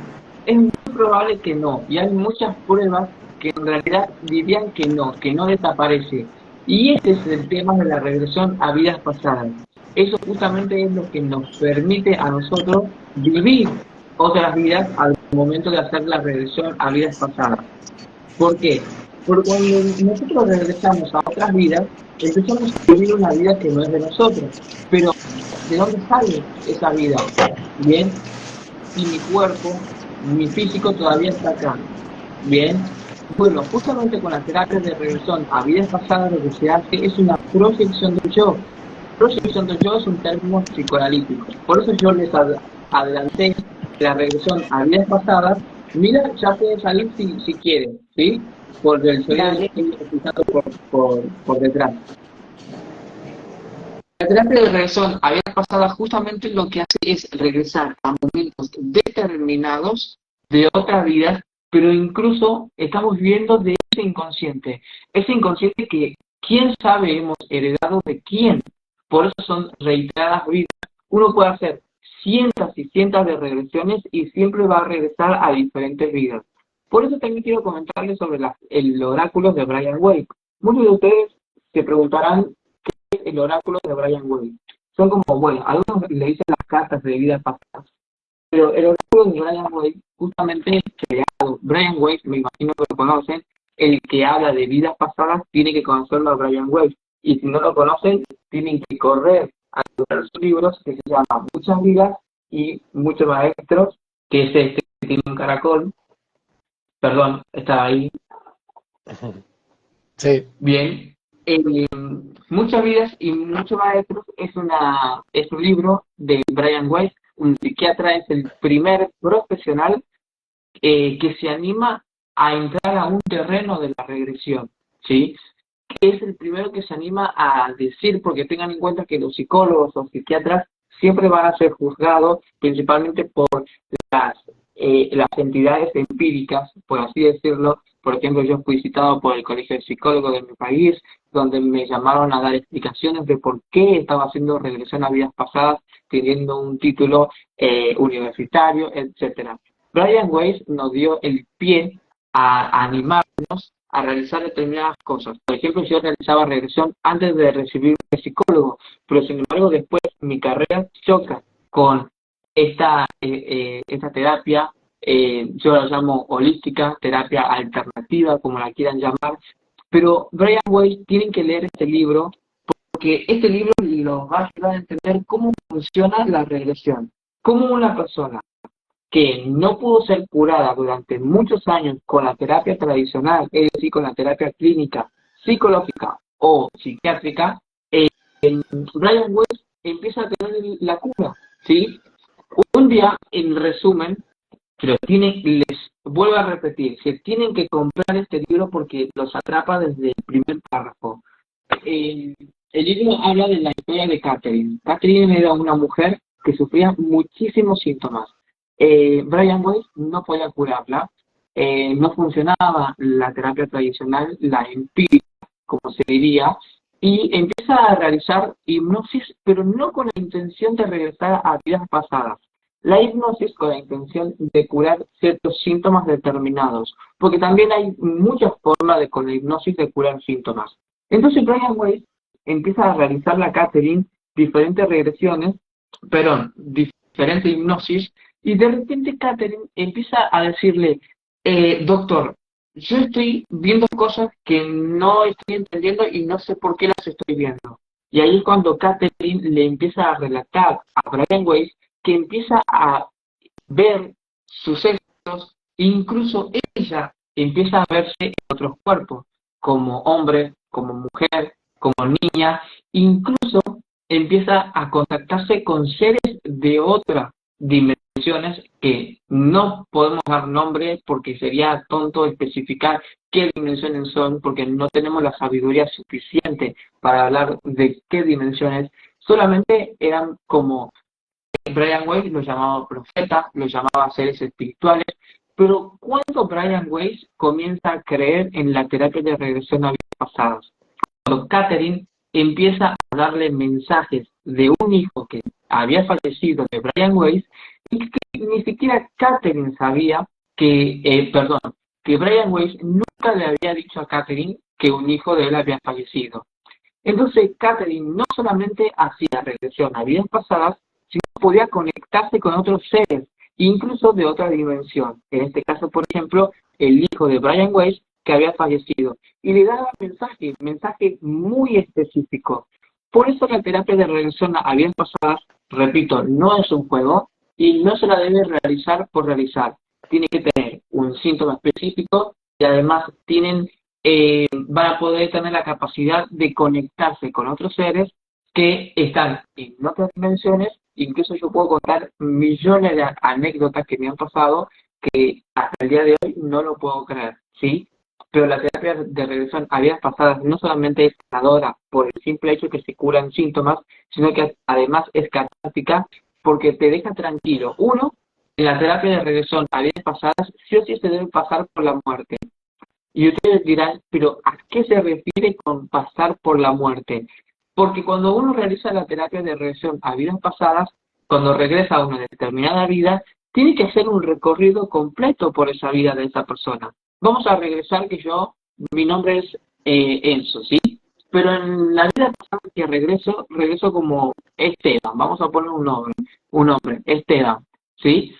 Es muy probable que no. Y hay muchas pruebas que en realidad dirían que no desaparece. Y ese es el tema de la regresión a vidas pasadas. Eso justamente es lo que nos permite a nosotros vivir otras vidas al momento de hacer la regresión a vidas pasadas. ¿Por qué? Porque cuando nosotros regresamos a otras vidas, empezamos a vivir una vida que no es de nosotros. Pero, ¿de dónde sale esa vida? Bien, y mi cuerpo, mi físico todavía está acá. Bien, bueno, justamente con las terapias de regresión a vidas pasadas lo que se hace es una proyección del yo. Proyección del yo es un término psicoanalítico. Por eso yo les adelanté la regresión a vidas pasadas. Mira, ya puede salir si quiere, ¿sí? Por el sonido que Dale. estoy escuchando por detrás. La terapia de regresión a vidas pasadas justamente lo que hace es regresar a momentos determinados de otras vidas, pero incluso estamos viviendo de ese inconsciente que quién sabe hemos heredado de quién. Por eso son reiteradas vidas. Uno puede hacer cientos y cientos de regresiones y siempre va a regresar a diferentes vidas. Por eso también quiero comentarles sobre el oráculo de Brian Weiss. Muchos de ustedes se preguntarán el oráculo de Brian Weiss. Son como, bueno, algunos le dicen las cartas de vidas pasadas, pero el oráculo de Brian Weiss, justamente creado, Brian Weiss, me imagino que lo conocen, el que habla de vidas pasadas tiene que conocerlo a Brian Weiss, y si no lo conocen, tienen que correr a leer sus libros que se llaman Muchas vidas y Muchos maestros, que es este que tiene un caracol, perdón, está ahí, Sí, bien. Muchas vidas y muchos maestros es un libro de Brian Weiss, un psiquiatra, es el primer profesional que se anima a entrar a un terreno de la regresión, ¿sí? Que es el primero que se anima a decir, porque tengan en cuenta que los psicólogos o psiquiatras siempre van a ser juzgados principalmente por las entidades empíricas, por así decirlo. Por ejemplo, yo fui citado por el Colegio de Psicólogos de mi país, donde me llamaron a dar explicaciones de por qué estaba haciendo regresión a vidas pasadas, teniendo un título universitario, etcétera. Brian Weiss nos dio el pie a animarnos a realizar determinadas cosas. Por ejemplo, yo realizaba regresión antes de recibirme de psicólogo, pero sin embargo después mi carrera choca con esta terapia yo la llamo holística, terapia alternativa, como la quieran llamar, pero Brian Weiss tienen que leer este libro porque este libro los va a ayudar a entender cómo funciona la regresión, cómo una persona que no pudo ser curada durante muchos años con la terapia tradicional, es decir, con la terapia clínica, psicológica o psiquiátrica, Brian Weiss empieza a tener la cura, ¿sí? Un día, en resumen, les vuelvo a repetir, que tienen que comprar este libro porque los atrapa desde el primer párrafo. El libro habla de la historia de Catherine. Catherine era una mujer que sufría muchísimos síntomas. Brian Weiss no podía curarla, no funcionaba la terapia tradicional, la empírica, como se diría, y empieza a realizar hipnosis, pero no con la intención de regresar a vidas pasadas. La hipnosis con la intención de curar ciertos síntomas determinados, porque también hay muchas formas de con la hipnosis de curar síntomas. Entonces Brian Weiss empieza a realizar la Catherine diferentes regresiones, diferentes hipnosis, y de repente Catherine empieza a decirle, doctor, yo estoy viendo cosas que no estoy entendiendo y no sé por qué las estoy viendo. Y ahí es cuando Catherine le empieza a relatar a Brian Weiss que empieza a ver sucesos, incluso ella empieza a verse en otros cuerpos, como hombre, como mujer, como niña, incluso empieza a contactarse con seres de otras dimensiones que no podemos dar nombre porque sería tonto especificar qué dimensiones son, porque no tenemos la sabiduría suficiente para hablar de qué dimensiones, solamente eran como Brian Weiss lo llamaba profeta, lo llamaba seres espirituales, pero cuando Brian Weiss comienza a creer en la terapia de regresión a vidas pasadas, cuando Catherine empieza a darle mensajes de un hijo que había fallecido de Brian Weiss, y que ni siquiera Catherine sabía que Brian Weiss nunca le había dicho a Catherine que un hijo de él había fallecido. Entonces Catherine no solamente hacía regresión a vidas pasadas, sino podía conectarse con otros seres, incluso de otra dimensión. En este caso, por ejemplo, el hijo de Brian Weiss que había fallecido, y le daba mensajes muy específicos. Por eso la terapia de regresión a vidas pasadas, repito, no es un juego y no se la debe realizar por realizar. Tiene que tener un síntoma específico y además van a poder tener la capacidad de conectarse con otros seres que están en otras dimensiones. Incluso yo puedo contar millones de anécdotas que me han pasado que hasta el día de hoy no lo puedo creer, ¿sí? Pero la terapia de regresión a vidas pasadas no solamente es sanadora por el simple hecho que se curan síntomas, sino que además es catártica porque te deja tranquilo. Uno, en la terapia de regresión a vidas pasadas sí o sí se debe pasar por la muerte. Y ustedes dirán, pero ¿a qué se refiere con pasar por la muerte? Porque cuando uno realiza la terapia de regresión a vidas pasadas, cuando regresa a una determinada vida, tiene que hacer un recorrido completo por esa vida de esa persona. Vamos a regresar mi nombre es Enzo, ¿sí? Pero en la vida pasada que regreso como Esteban. Vamos a poner un nombre, Esteban, ¿sí?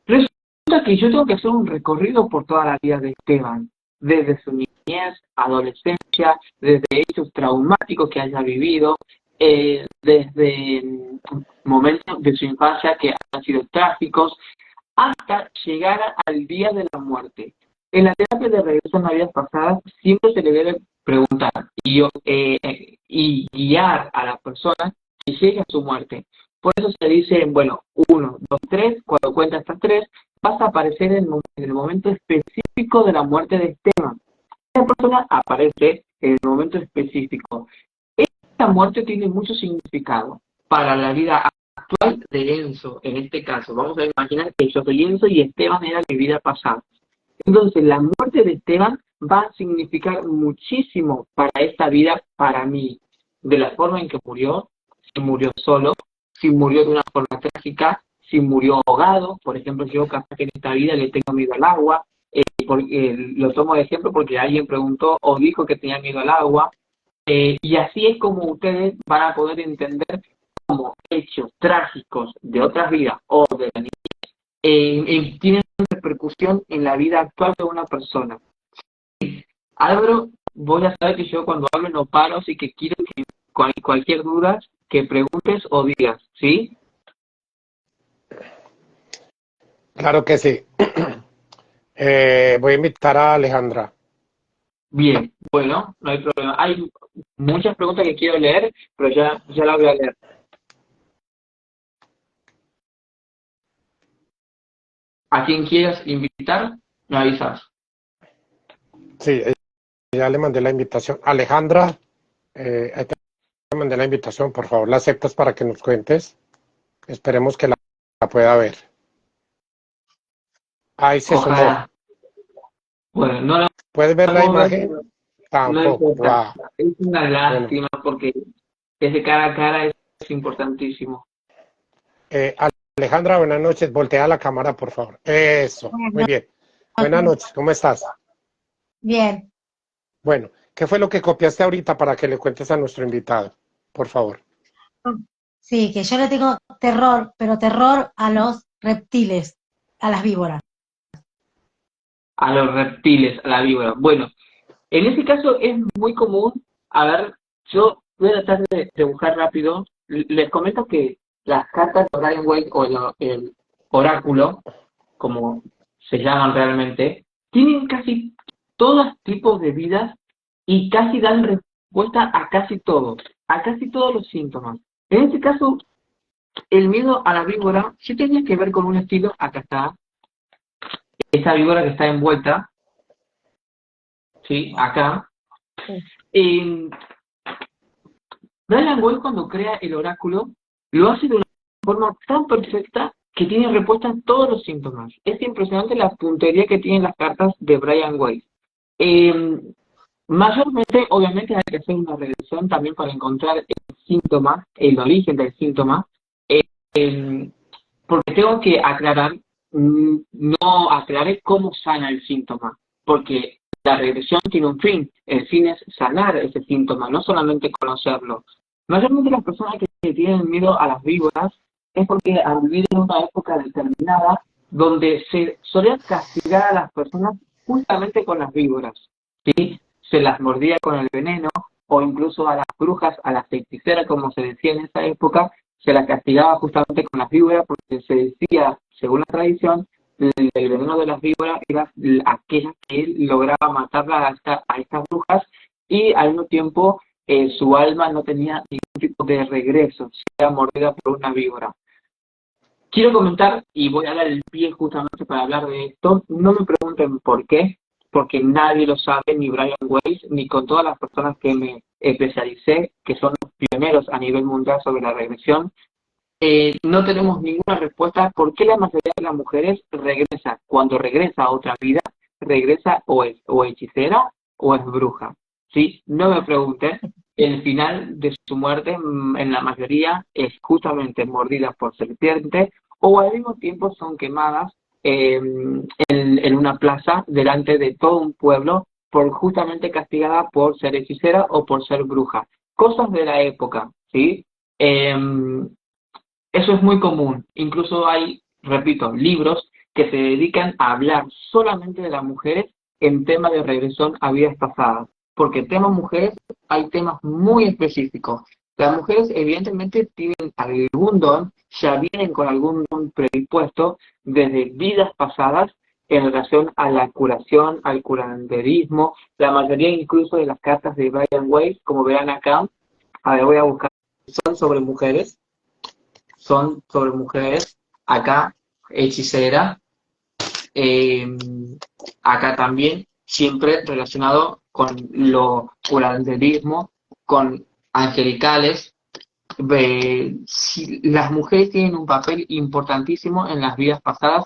Resulta que yo tengo que hacer un recorrido por toda la vida de Esteban, desde su niñez, adolescencia, desde hechos traumáticos que haya vivido, desde momentos de su infancia que han sido trágicos, hasta llegar al día de la muerte. En la terapia de regresión a vidas pasadas siempre se le debe preguntar y guiar a la persona que llegue a su muerte. Por eso se dice, 1, 2, 3, cuando cuenta estas 3, vas a aparecer en el momento específico de la muerte de Esteban. Esa persona aparece en el momento específico. Esta muerte tiene mucho significado para la vida actual de Enzo, en este caso. Vamos a imaginar que yo soy Enzo y Esteban era mi vida pasada. Entonces, la muerte de Esteban va a significar muchísimo para esta vida, para mí, de la forma en que murió, si murió solo, si murió de una forma trágica, si murió ahogado. Por ejemplo, yo capaz que en esta vida le tengo miedo al agua, lo tomo de ejemplo porque alguien preguntó o dijo que tenía miedo al agua, y así es como ustedes van a poder entender cómo hechos trágicos de otras vidas o de la niñez tienen repercusión en la vida actual de una persona. Álvaro, voy a saber que yo cuando hablo no paro, así que quiero que cualquier duda que preguntes o digas, ¿sí? Claro que sí. Voy a invitar a Alejandra. Bien, bueno, no hay problema. Hay muchas preguntas que quiero leer, pero ya las voy a leer. A quien quieras invitar, me avisas. Sí, ya le mandé la invitación. Alejandra, ahí te mandé la invitación, por favor, la aceptas para que nos cuentes. Esperemos que la pueda ver. Ahí se sumó. Ojalá. Bueno, no la ¿Puedes ver la puedo ver, imagen? pero no Tampoco. importa. Wow. Es una Bueno, lástima porque ese cara a cara es importantísimo. eh, Alejandra, buenas noches. Voltea la cámara, por favor. Eso, muy Buenas bien. Buenas noches. noches, ¿cómo estás? Bien. Bueno, ¿qué fue lo que copiaste ahorita para que le cuentes a nuestro invitado? Por favor. Sí, que yo le tengo terror, pero terror a los reptiles, a las víboras. A los reptiles, a la víbora. Bueno, en ese caso es muy común. A ver, yo voy a tratar de buscar rápido. Les comento que las cartas de Brian Wade o el oráculo, como se llaman realmente, tienen casi todos tipos de vidas y casi dan respuesta a casi todos los síntomas. En este caso, el miedo a la víbora sí tenía que ver con un estilo, acá está, esa víbora que está envuelta, ¿sí? Acá. Eh, Brian Boyle cuando crea el oráculo lo hace de una forma tan perfecta que tiene respuesta a todos los síntomas. Es impresionante la puntería que tienen las cartas de Brian Weiss. Mayormente, obviamente, hay que hacer una regresión también para encontrar el síntoma, el origen del síntoma, eh, porque tengo que aclarar, no aclaré cómo sana el síntoma, porque la regresión tiene un fin, el fin es sanar ese síntoma, no solamente conocerlo. Mayormente las personas que tienen miedo a las víboras es porque han vivido en una época determinada donde se solía castigar a las personas justamente con las víboras, ¿sí? Se las mordía con el veneno o incluso a las brujas, a las hechiceras, como se decía en esa época, se las castigaba justamente con las víboras porque se decía, según la tradición, el veneno de las víboras era aquella que él lograba matarla a estas brujas y al mismo tiempo su alma no tenía ningún tipo de regreso, sea mordida por una víbora. Quiero comentar, y voy a dar el pie justamente para hablar de esto, no me pregunten por qué, porque nadie lo sabe, ni Brian Weiss, ni con todas las personas que me especialicé, que son los pioneros a nivel mundial sobre la regresión. No tenemos ninguna respuesta por qué la mayoría de las mujeres regresa. Cuando regresa a otra vida, regresa o es o hechicera o es bruja. ¿Sí? No me pregunten. El final de su muerte, en la mayoría, es justamente mordida por serpiente o al mismo tiempo son quemadas en una plaza delante de todo un pueblo por justamente castigada por ser hechicera o por ser bruja. Cosas de la época, ¿sí? Eso es muy común. Incluso hay, repito, libros que se dedican a hablar solamente de las mujeres en tema de regresión a vidas pasadas. Porque en temas mujeres hay temas muy específicos. Las mujeres evidentemente tienen algún don, ya vienen con algún don predispuesto desde vidas pasadas en relación a la curación, al curanderismo. La mayoría incluso de las cartas de Brian Weiss, como verán acá, a ver, voy a buscar, son sobre mujeres, acá hechicera, acá también siempre relacionado con lo curanderismo, con angelicales. Las mujeres tienen un papel importantísimo en las vidas pasadas,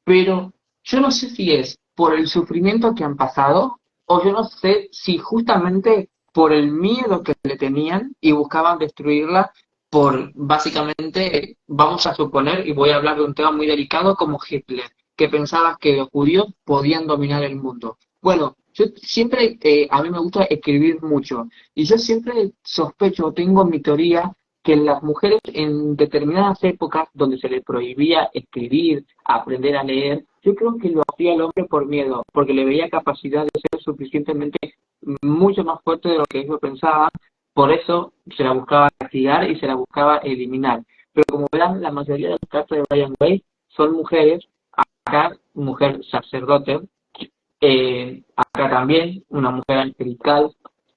pero yo no sé si es por el sufrimiento que han pasado o yo no sé si justamente por el miedo que le tenían y buscaban destruirla por, básicamente, vamos a suponer, y voy a hablar de un tema muy delicado como Hitler, que pensaba que los judíos podían dominar el mundo. Bueno, yo siempre, a mí me gusta escribir mucho, y yo siempre sospecho, tengo mi teoría que las mujeres en determinadas épocas donde se les prohibía escribir, aprender a leer, yo creo que lo hacía el hombre por miedo, porque le veía capacidad de ser suficientemente mucho más fuerte de lo que ellos pensaban, por eso se la buscaba castigar y se la buscaba eliminar. Pero como verán, la mayoría de las cartas de Brian Weiss son mujeres, acá mujer sacerdote, acá también una mujer angelical,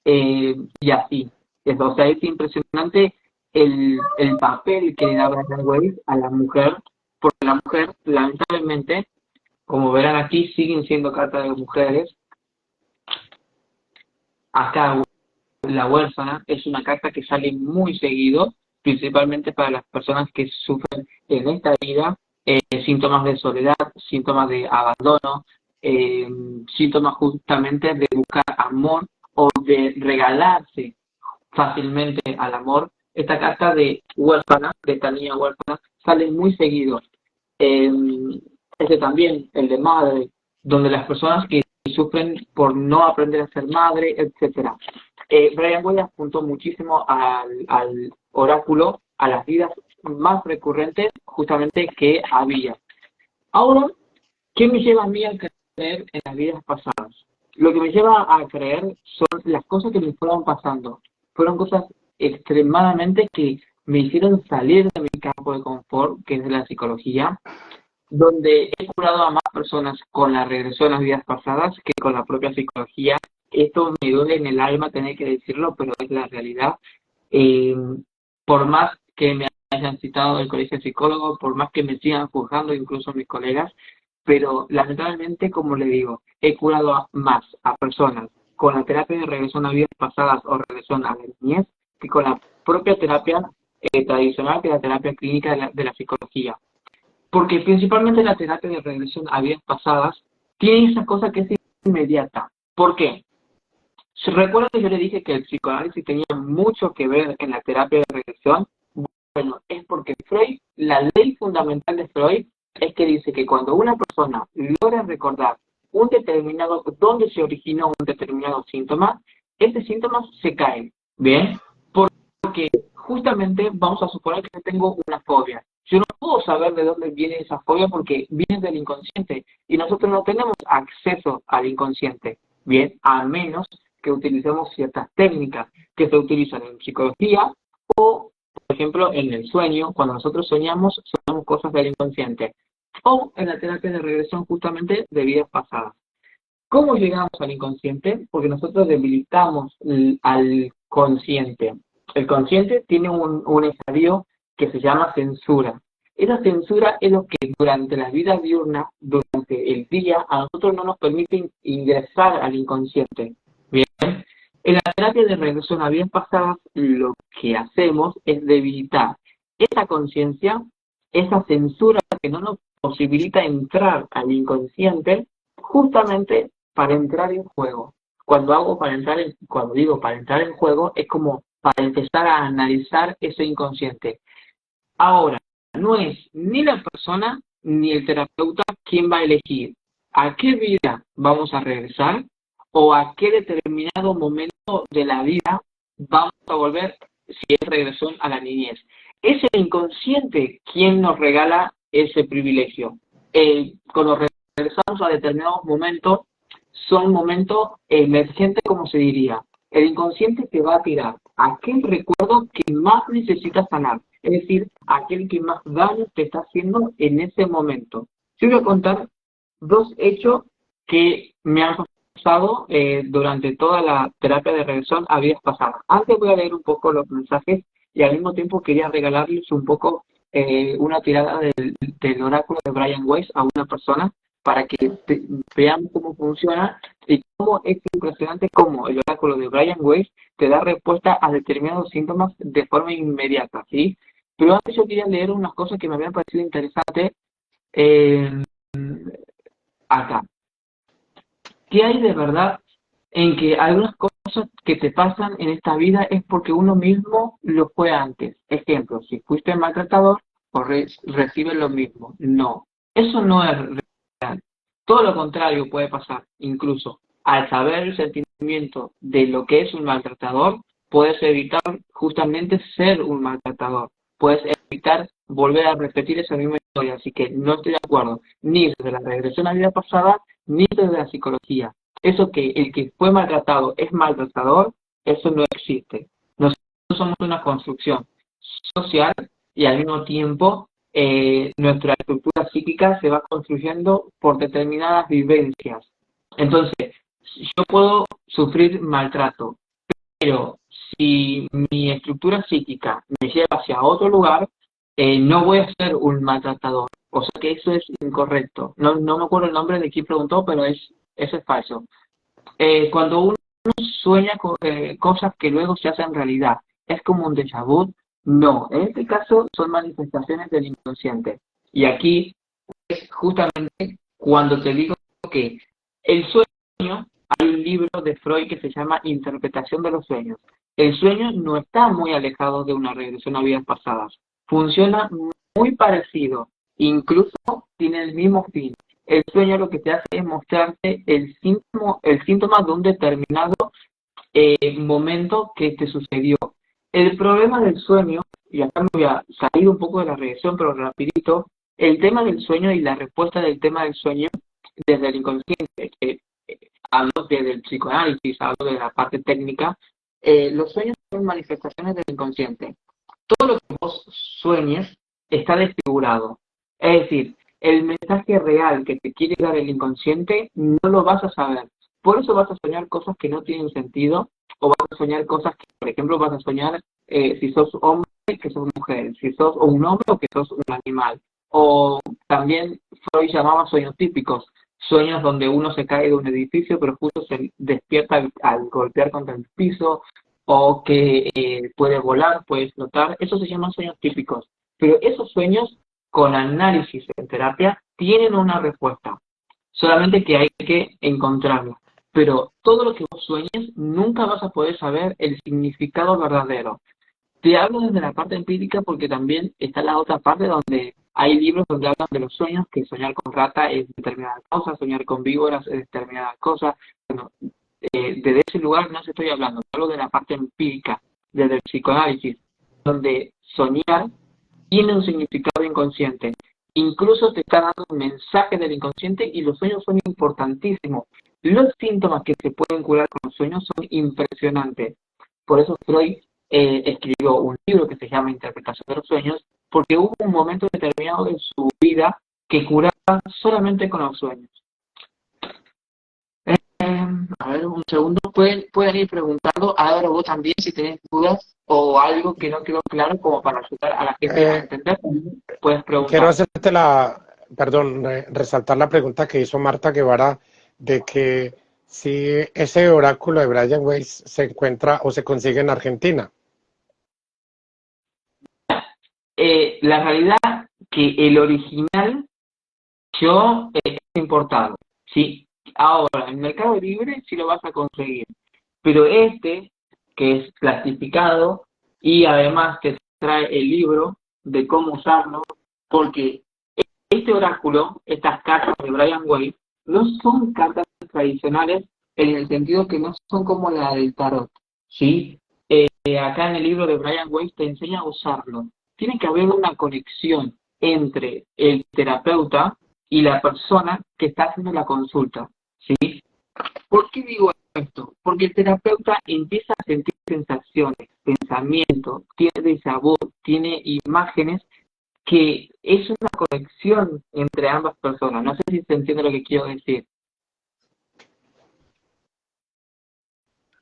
y así. O sea, es impresionante el papel que le da Brian Weiss a la mujer, porque la mujer, lamentablemente, como verán aquí, siguen siendo cartas de mujeres. Acá la huérfana es una carta que sale muy seguido, principalmente para las personas que sufren en esta vida síntomas de soledad, síntomas de abandono, síntomas justamente de buscar amor o de regalarse fácilmente al amor. Esta carta de huérfana, de esta niña huérfana, sale muy seguido. Este también, el de madre, donde las personas que sufren por no aprender a ser madre, etcétera. Brian Weiss apuntó muchísimo al oráculo, a las vidas más recurrentes justamente que había. Ahora, ¿qué me lleva a mí a creer en las vidas pasadas? Lo que me lleva a creer son las cosas que me fueron pasando. Fueron cosas extremadamente que me hicieron salir de mi campo de confort, que es la psicología, donde he curado a más personas con la regresión a las vidas pasadas que con la propia psicología. Esto me duele en el alma tener que decirlo, pero es la realidad. Por más que me hayan citado del colegio de psicólogos, por más que me sigan juzgando, incluso mis colegas, pero lamentablemente, como le digo, he curado más a personas con la terapia de regresión a vidas pasadas o regresión a la niñez que con la propia terapia tradicional, que es la terapia clínica de la psicología. Porque principalmente la terapia de regresión a vidas pasadas tiene esa cosa que es inmediata. ¿Por qué? Recuerda que yo le dije que el psicoanálisis tenía mucho que ver en la terapia de regresión. Bueno, es porque Freud, la ley fundamental de Freud es que dice que cuando una persona logra recordar un determinado, dónde se originó un determinado síntoma, ese síntoma se cae. ¿Bien? Porque justamente vamos a suponer que yo tengo una fobia. Yo no puedo saber de dónde viene esa fobia porque viene del inconsciente y nosotros no tenemos acceso al inconsciente, bien, a menos que utilicemos ciertas técnicas que se utilizan en psicología o, por ejemplo, en el sueño. Cuando nosotros soñamos cosas del inconsciente, o en la terapia de regresión justamente de vidas pasadas. ¿Cómo llegamos al inconsciente? Porque nosotros debilitamos al consciente. El consciente tiene un estadio que se llama censura. Esa censura es lo que durante la vida diurna, durante el día, a nosotros no nos permite ingresar al inconsciente. Bien, en la terapia de regresión a vidas pasadas, lo que hacemos es debilitar esa conciencia, esa censura que no nos posibilita entrar al inconsciente, justamente para entrar en juego. Cuando digo para entrar en juego, es como para empezar a analizar ese inconsciente. Ahora, no es ni la persona ni el terapeuta quien va a elegir a qué vida vamos a regresar o a qué determinado momento de la vida vamos a volver si es regresión a la niñez. Es el inconsciente quien nos regala ese privilegio. Cuando regresamos a determinados momentos, son momentos emergentes, como se diría. El inconsciente te va a tirar aquel recuerdo que más necesitas sanar, es decir, aquel que más daño te está haciendo en ese momento. Yo voy a contar dos hechos que me han pasado durante toda la terapia de regresión a vidas pasadas. Antes voy a leer un poco los mensajes y al mismo tiempo quería regalarles un poco una tirada del oráculo de Brian Weiss a una persona para que veamos cómo funciona y cómo es impresionante cómo el oráculo de Brian Weiss te da respuesta a determinados síntomas de forma inmediata, ¿sí? Pero antes yo quería leer unas cosas que me habían parecido interesantes acá. ¿Qué hay de verdad en que algunas cosas que te pasan en esta vida es porque uno mismo lo fue antes? Ejemplo, si fuiste maltratador, o recibes lo mismo. No, eso no es real. Todo lo contrario puede pasar. Incluso al saber el sentimiento de lo que es un maltratador, puedes evitar justamente ser un maltratador. Puedes evitar volver a repetir esa misma historia. Así que no estoy de acuerdo ni desde la regresión a vida pasada, ni desde la psicología. Eso que el que fue maltratado es maltratador, eso no existe. Nosotros somos una construcción social y al mismo tiempo nuestra estructura psíquica se va construyendo por determinadas vivencias. Entonces, yo puedo sufrir maltrato, pero si mi estructura psíquica me lleva hacia otro lugar, no voy a ser un maltratador. O sea que eso es incorrecto. No me acuerdo el nombre de quien preguntó, pero eso es falso. Cuando uno sueña con cosas que luego se hacen realidad, ¿es como un déjà vu? No, en este caso son manifestaciones del inconsciente. Y aquí es justamente cuando te digo que el sueño, hay un libro de Freud que se llama Interpretación de los sueños. El sueño no está muy alejado de una regresión a vidas pasadas. Funciona muy parecido, incluso tiene el mismo fin. El sueño lo que te hace es mostrarte el síntoma de un determinado momento que te sucedió. El problema del sueño, y acá me voy a salir un poco de la regresión, pero rapidito, el tema del sueño y la respuesta del tema del sueño desde el inconsciente, hablo desde el psicoanálisis, hablo de la parte técnica, los sueños son manifestaciones del inconsciente. Todo lo que vos sueñes está desfigurado. Es decir, el mensaje real que te quiere dar el inconsciente no lo vas a saber. Por eso vas a soñar cosas que no tienen sentido, o vas a soñar cosas que, por ejemplo, vas a soñar si sos hombre, que sos mujer, si sos un hombre o que sos un animal. O también Freud llamaba sueños típicos, sueños donde uno se cae de un edificio, pero justo se despierta al golpear contra el piso, o que puede volar, puede flotar. Eso se llaman sueños típicos. Pero esos sueños, con análisis en terapia, tienen una respuesta. Solamente que hay que encontrarla. Pero todo lo que vos sueñes, nunca vas a poder saber el significado verdadero. Te hablo desde la parte empírica porque también está la otra parte donde hay libros donde hablan de los sueños, que soñar con rata es determinada cosa, soñar con víboras es determinada cosa. Bueno, desde ese lugar no se estoy hablando, hablo de la parte empírica, desde el psicoanálisis, donde soñar tiene un significado inconsciente. Incluso te está dando un mensaje del inconsciente y los sueños son importantísimos. Los síntomas que se pueden curar con los sueños son impresionantes. Por eso Freud escribió un libro que se llama Interpretación de los sueños, porque hubo un momento determinado en su vida que curaba solamente con los sueños. A ver, un segundo. Pueden ir preguntando ahora vos también si tenés dudas o algo que no quedó claro como para ayudar a la gente a entender. Puedes preguntar. Quiero hacerte resaltar la pregunta que hizo Marta Guevara de que si ese oráculo de Brian Weiss se encuentra o se consigue en Argentina. La realidad que el original yo he importado, ¿sí? Ahora, en Mercado Libre sí lo vas a conseguir, pero este, que es clasificado y además te trae el libro de cómo usarlo, porque este oráculo, estas cartas de Brian Weiss, no son cartas tradicionales en el sentido que no son como la del tarot, ¿sí? Acá en el libro de Brian Weiss te enseña a usarlo. Tiene que haber una conexión entre el terapeuta y la persona que está haciendo la consulta, ¿sí? ¿Por qué digo esto? Porque el terapeuta empieza a sentir sensaciones, pensamientos, tiene déjà vu, tiene imágenes, que es una conexión entre ambas personas. No sé si se entiende lo que quiero decir.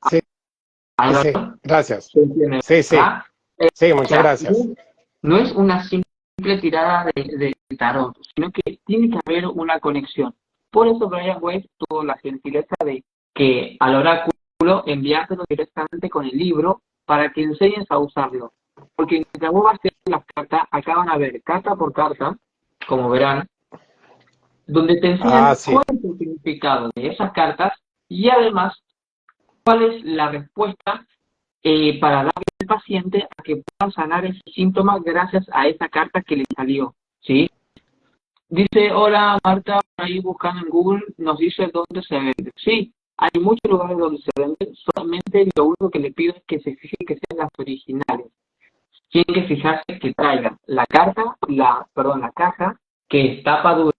Sí, sí, gracias. ¿Se entiende? Sí, sí, sí, muchas gracias. No es una simple tirada de tarot, sino que tiene que haber una conexión. Por eso Brian Weiss tuvo la gentileza de que al oráculo enviártelo directamente con el libro para que enseñes a usarlo. Porque mientras vos vas a hacer las cartas, acá van a ver carta por carta, como verán, donde te enseñan cuál es el significado de esas cartas y además cuál es la respuesta para darle al paciente a que pueda sanar ese síntoma gracias a esa carta que le salió, ¿sí? Dice, hola Marta, ahí buscando en Google, nos dice dónde se vende. Sí, Hay muchos lugares donde se venden, solamente lo único que le pido es que se fijen que sean las originales. Tienen que fijarse que traigan la la caja, que es tapa dura,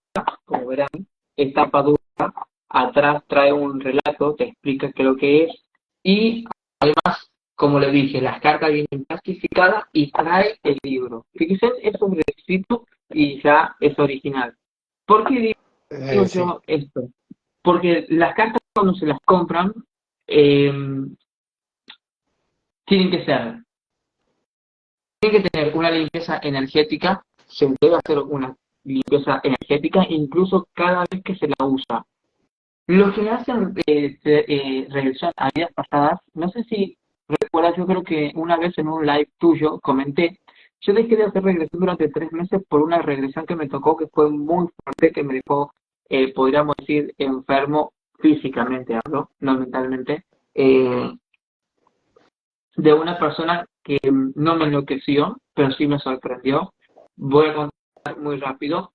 como verán, es tapa dura, atrás trae un relato, te explica qué es lo que es, y además, como le dije, las cartas vienen plastificadas y trae el libro. Fíjense, es un requisito y ya es original. ¿Por qué digo Sí, yo esto? Porque las cartas cuando se las compran, eh, tienen que ser, tienen que tener una limpieza energética, se debe hacer una limpieza energética incluso cada vez que se la usa. Los que hacen regresión a vidas pasadas, no sé si recuerdas, yo creo que una vez en un live tuyo comenté, yo dejé de hacer regresión durante 3 meses por una regresión que me tocó que fue muy fuerte, que me dejó, podríamos decir, enfermo físicamente, hablo, no mentalmente, eh, de una persona que no me enloqueció, pero sí me sorprendió. Voy a contar muy rápido.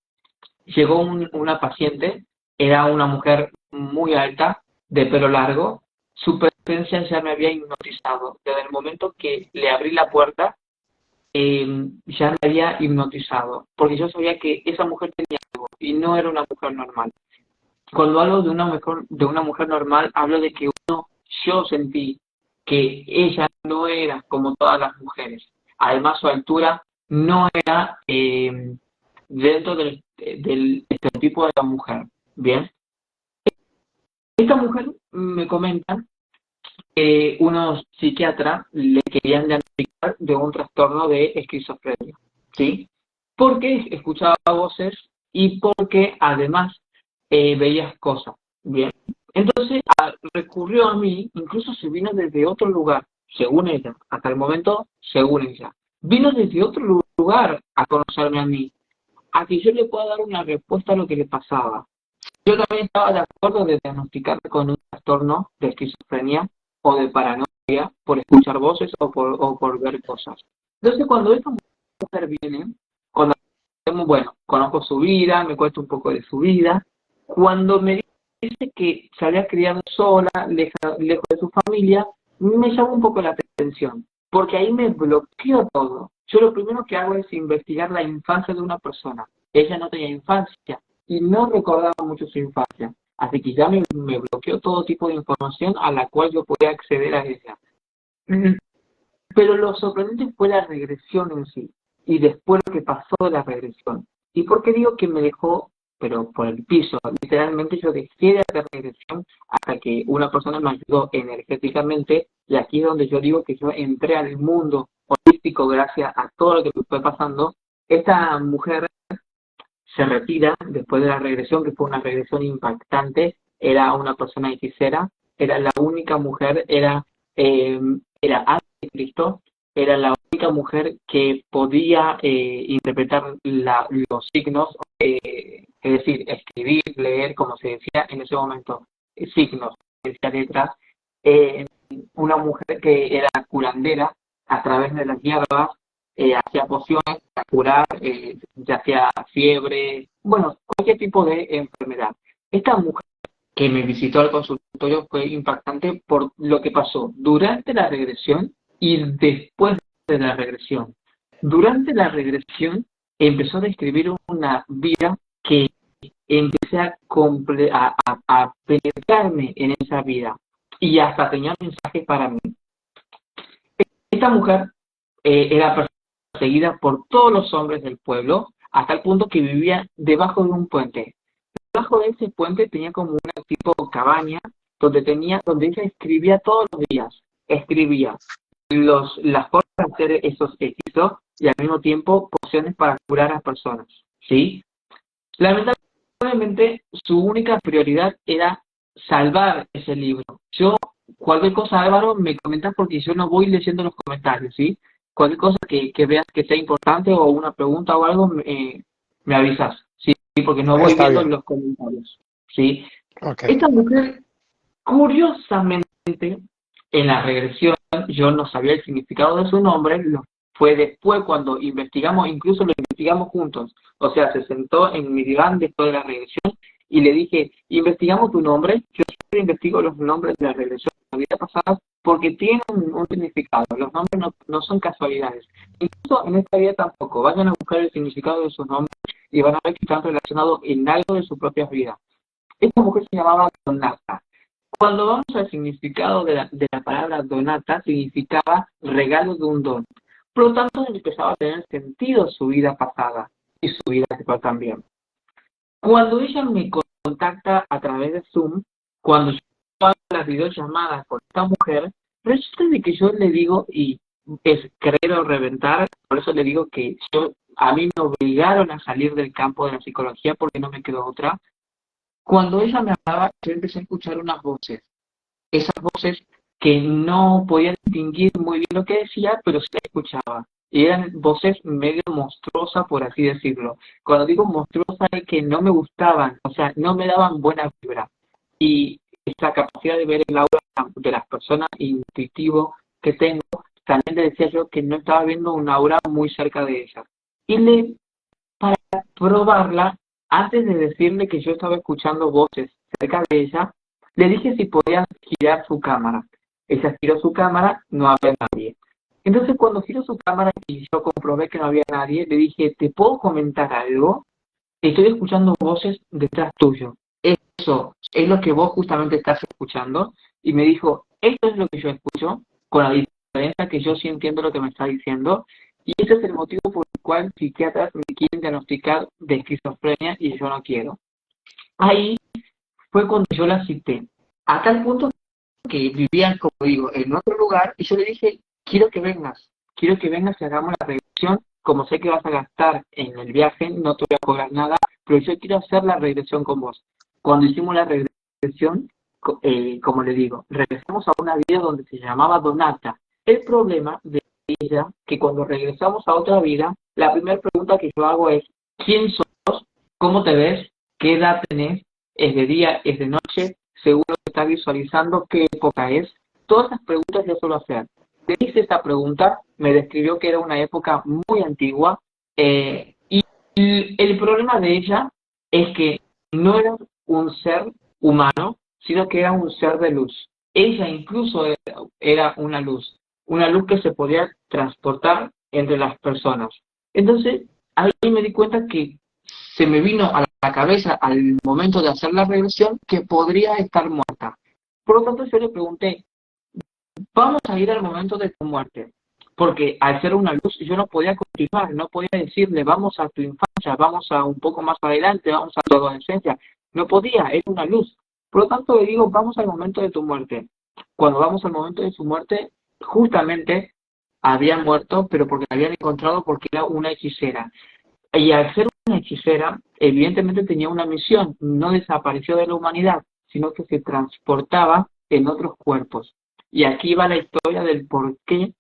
Llegó una paciente, era una mujer muy alta, de pelo largo, su presencia ya me había hipnotizado. Desde el momento que le abrí la puerta, ya me había hipnotizado, porque yo sabía que esa mujer tenía algo y no era una mujer normal. Cuando hablo de una mujer normal, hablo de que yo sentí que ella no era como todas las mujeres. Además, su altura no era dentro del estereotipo de la mujer. Bien, esta mujer me comenta que unos psiquiatras le querían diagnosticar de un trastorno de esquizofrenia, ¿sí? Porque escuchaba voces y porque además veía cosas, ¿bien? Entonces recurrió a mí, incluso se vino desde otro lugar, según ella, hasta el momento, según ella. Vino desde otro lugar a conocerme a mí, a que yo le pueda dar una respuesta a lo que le pasaba. Yo también estaba de acuerdo de diagnosticarme con un trastorno de esquizofrenia o de paranoia por escuchar voces o por ver cosas. Entonces, cuando esta mujer viene, cuando, bueno, conozco su vida, me cuenta un poco de su vida, cuando me dice que se había criado sola, lejos de su familia, me llamó un poco la atención, porque ahí me bloqueó todo. Yo lo primero que hago es investigar la infancia de una persona. Ella no tenía infancia y no recordaba mucho su infancia. Así que ya me bloqueó todo tipo de información a la cual yo podía acceder a ella. Pero lo sorprendente fue la regresión en sí y después lo que pasó de la regresión. ¿Y por qué digo que me dejó, pero por el piso? Literalmente yo dejé de hacer regresión hasta que una persona me ayudó energéticamente y aquí es donde yo digo que yo entré al mundo holístico gracias a todo lo que me fue pasando. Esta mujer se retira después de la regresión, que fue una regresión impactante, era una persona hechicera, era la única mujer, era antes de Cristo, era la única mujer que podía interpretar los signos, es decir, escribir, leer, como se decía en ese momento, signos, decía letras, eh, una mujer que era curandera a través de las hierbas, hacía pociones para curar, ya sea fiebre, bueno, cualquier tipo de enfermedad. Esta mujer que me visitó al consultorio fue impactante por lo que pasó durante la regresión y después de la regresión. Durante la regresión empezó a describir una vida que empecé a penetrarme en esa vida y hasta tenía mensajes para mí. Esta mujer era perseguida por todos los hombres del pueblo hasta el punto que vivía debajo de un puente. Debajo de ese puente tenía como una tipo cabaña donde ella escribía todos los días, escribía las formas de hacer esos hechizos y al mismo tiempo pociones para curar a personas, ¿sí? Lamentablemente su única prioridad era salvar ese libro. Yo, cualquier cosa, Álvaro, me comentas porque yo no voy leyendo los comentarios, ¿sí? Cualquier cosa que veas que sea importante o una pregunta o algo, me avisas, ¿sí? Porque no voy está viendo bien. los comentarios, ¿sí? Ok. Esta mujer, curiosamente, en la regresión, yo no sabía el significado de su nombre, fue después cuando investigamos, incluso lo investigamos juntos. O sea, se sentó en mi diván después de la regresión y le dije, investigamos tu nombre. Yo siempre investigo los nombres de la regresión de la vida pasada porque tienen un significado. Los nombres no son casualidades. Incluso en esta vida tampoco. Vayan a buscar el significado de sus nombres y van a ver que están relacionados en algo de su propia vida. Esta mujer se llamaba Donata. Cuando vamos al significado de la palabra Donata, significaba regalo de un don. Por lo tanto, empezaba a tener sentido su vida pasada y su vida actual también. Cuando ella me contacta a través de Zoom, cuando yo hago las videollamadas con esta mujer, resulta de que yo le digo, y es creer o reventar, por eso le digo que a mí me obligaron a salir del campo de la psicología porque no me quedó otra. Cuando ella me hablaba, yo empecé a escuchar unas voces. Esas voces que no podía distinguir muy bien lo que decía, pero sí escuchaba. Y eran voces medio monstruosas, por así decirlo. Cuando digo monstruosas es que no me gustaban, o sea, no me daban buena vibra. Y esa capacidad de ver el aura de las personas intuitivo que tengo, también le decía yo que no estaba viendo un aura muy cerca de ella. Y para probarla, antes de decirle que yo estaba escuchando voces cerca de ella, le dije si podía girar su cámara. Ella giró su cámara, no había nadie. Entonces cuando giró su cámara y yo comprobé que no había nadie, le dije, ¿te puedo comentar algo? Estoy escuchando voces detrás tuyo. Eso es lo que vos justamente estás escuchando. Y me dijo, esto es lo que yo escucho, con la diferencia que yo sí entiendo lo que me está diciendo. Y ese es el motivo por el cual psiquiatras me quieren diagnosticar de esquizofrenia y yo no quiero. Ahí fue cuando yo la cité. A tal punto que vivían, como digo, en otro lugar, y yo le dije, quiero que vengas y hagamos la regresión. Como sé que vas a gastar en el viaje, no te voy a cobrar nada, pero yo quiero hacer la regresión con vos. Cuando hicimos la regresión, como le digo, regresamos a una vida donde se llamaba Donata. El problema de ella, que cuando regresamos a otra vida, la primera pregunta que yo hago es, ¿quién sos? ¿Cómo te ves? ¿Qué edad tenés? ¿Es de día? ¿Es de noche? ¿Seguro que está visualizando qué época es? Todas esas preguntas yo suelo hacer. Le hice esta pregunta, me describió que era una época muy antigua, y el problema de ella es que no era un ser humano, sino que era un ser de luz. Ella incluso era una luz que se podía transportar entre las personas. Entonces, ahí me di cuenta que se me vino a la cabeza al momento de hacer la regresión que podría estar muerta. Por lo tanto, yo le pregunté, vamos a ir al momento de tu muerte, porque al ser una luz yo no podía continuar, no podía decirle vamos a tu infancia, vamos a un poco más adelante, vamos a tu adolescencia, no podía, era una luz. Por lo tanto le digo, vamos al momento de tu muerte. Cuando vamos al momento de su muerte, justamente había muerto, pero porque la habían encontrado porque era una hechicera. Y al ser una hechicera, evidentemente tenía una misión, no desapareció de la humanidad, sino que se transportaba en otros cuerpos. Y aquí va la historia del por qué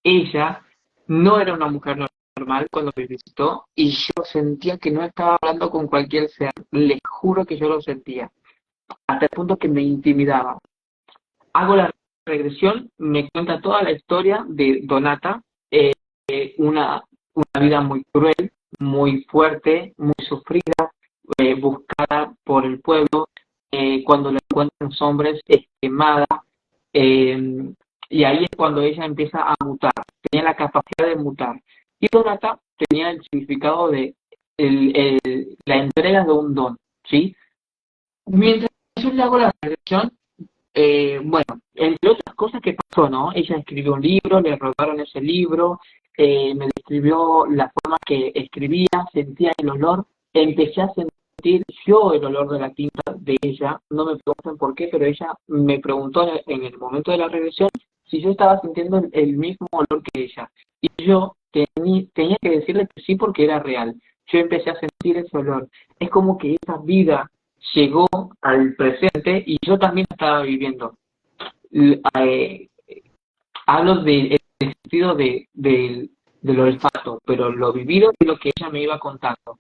ella no era una mujer normal cuando me visitó y yo sentía que no estaba hablando con cualquier ser. Les juro que yo lo sentía, hasta el punto que me intimidaba. Hago la regresión, me cuenta toda la historia de Donata, una vida muy cruel, muy fuerte, muy sufrida, buscada por el pueblo, cuando la encuentran los hombres es quemada, y ahí es cuando ella empieza a mutar, tenía la capacidad de mutar. Y Donata tenía el significado de la entrega de un don, ¿sí? Mientras yo le hago la regresión, bueno, entre otras cosas que pasó, ¿no? Ella escribió un libro, le robaron ese libro, me describió la forma que escribía, sentía el olor, empecé a sentir yo el olor de la tinta de ella, no me pregunten por qué, pero ella me preguntó en el momento de la regresión si yo estaba sintiendo el mismo olor que ella. Y yo tenía que decirle que sí porque era real. Yo empecé a sentir ese olor. Es como que esa vida llegó al presente y yo también estaba viviendo. Hablo del sentido del olfato, pero lo vivido es lo que ella me iba contando.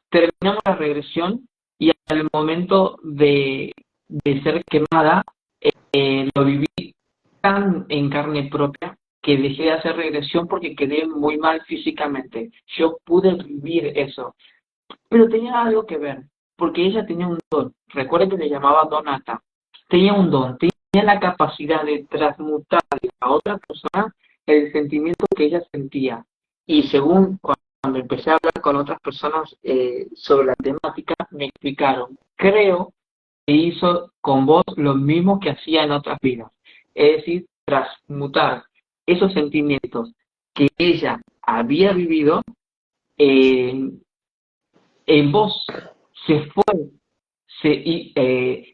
Terminamos la regresión y al momento de ser quemada, lo viví tan en carne propia que dejé de hacer regresión porque quedé muy mal físicamente. Yo pude vivir eso, pero tenía algo que ver. porque ella tenía un don. Recuerden que le llamaban Donata. Tenía un don, tenía la capacidad de transmutar a otra persona el sentimiento que ella sentía. Y según cuando empecé a hablar con otras personas sobre la temática, me explicaron, creo que hizo con vos lo mismo que hacía en otras vidas. Es decir, transmutar esos sentimientos que ella había vivido en vos. Se fue,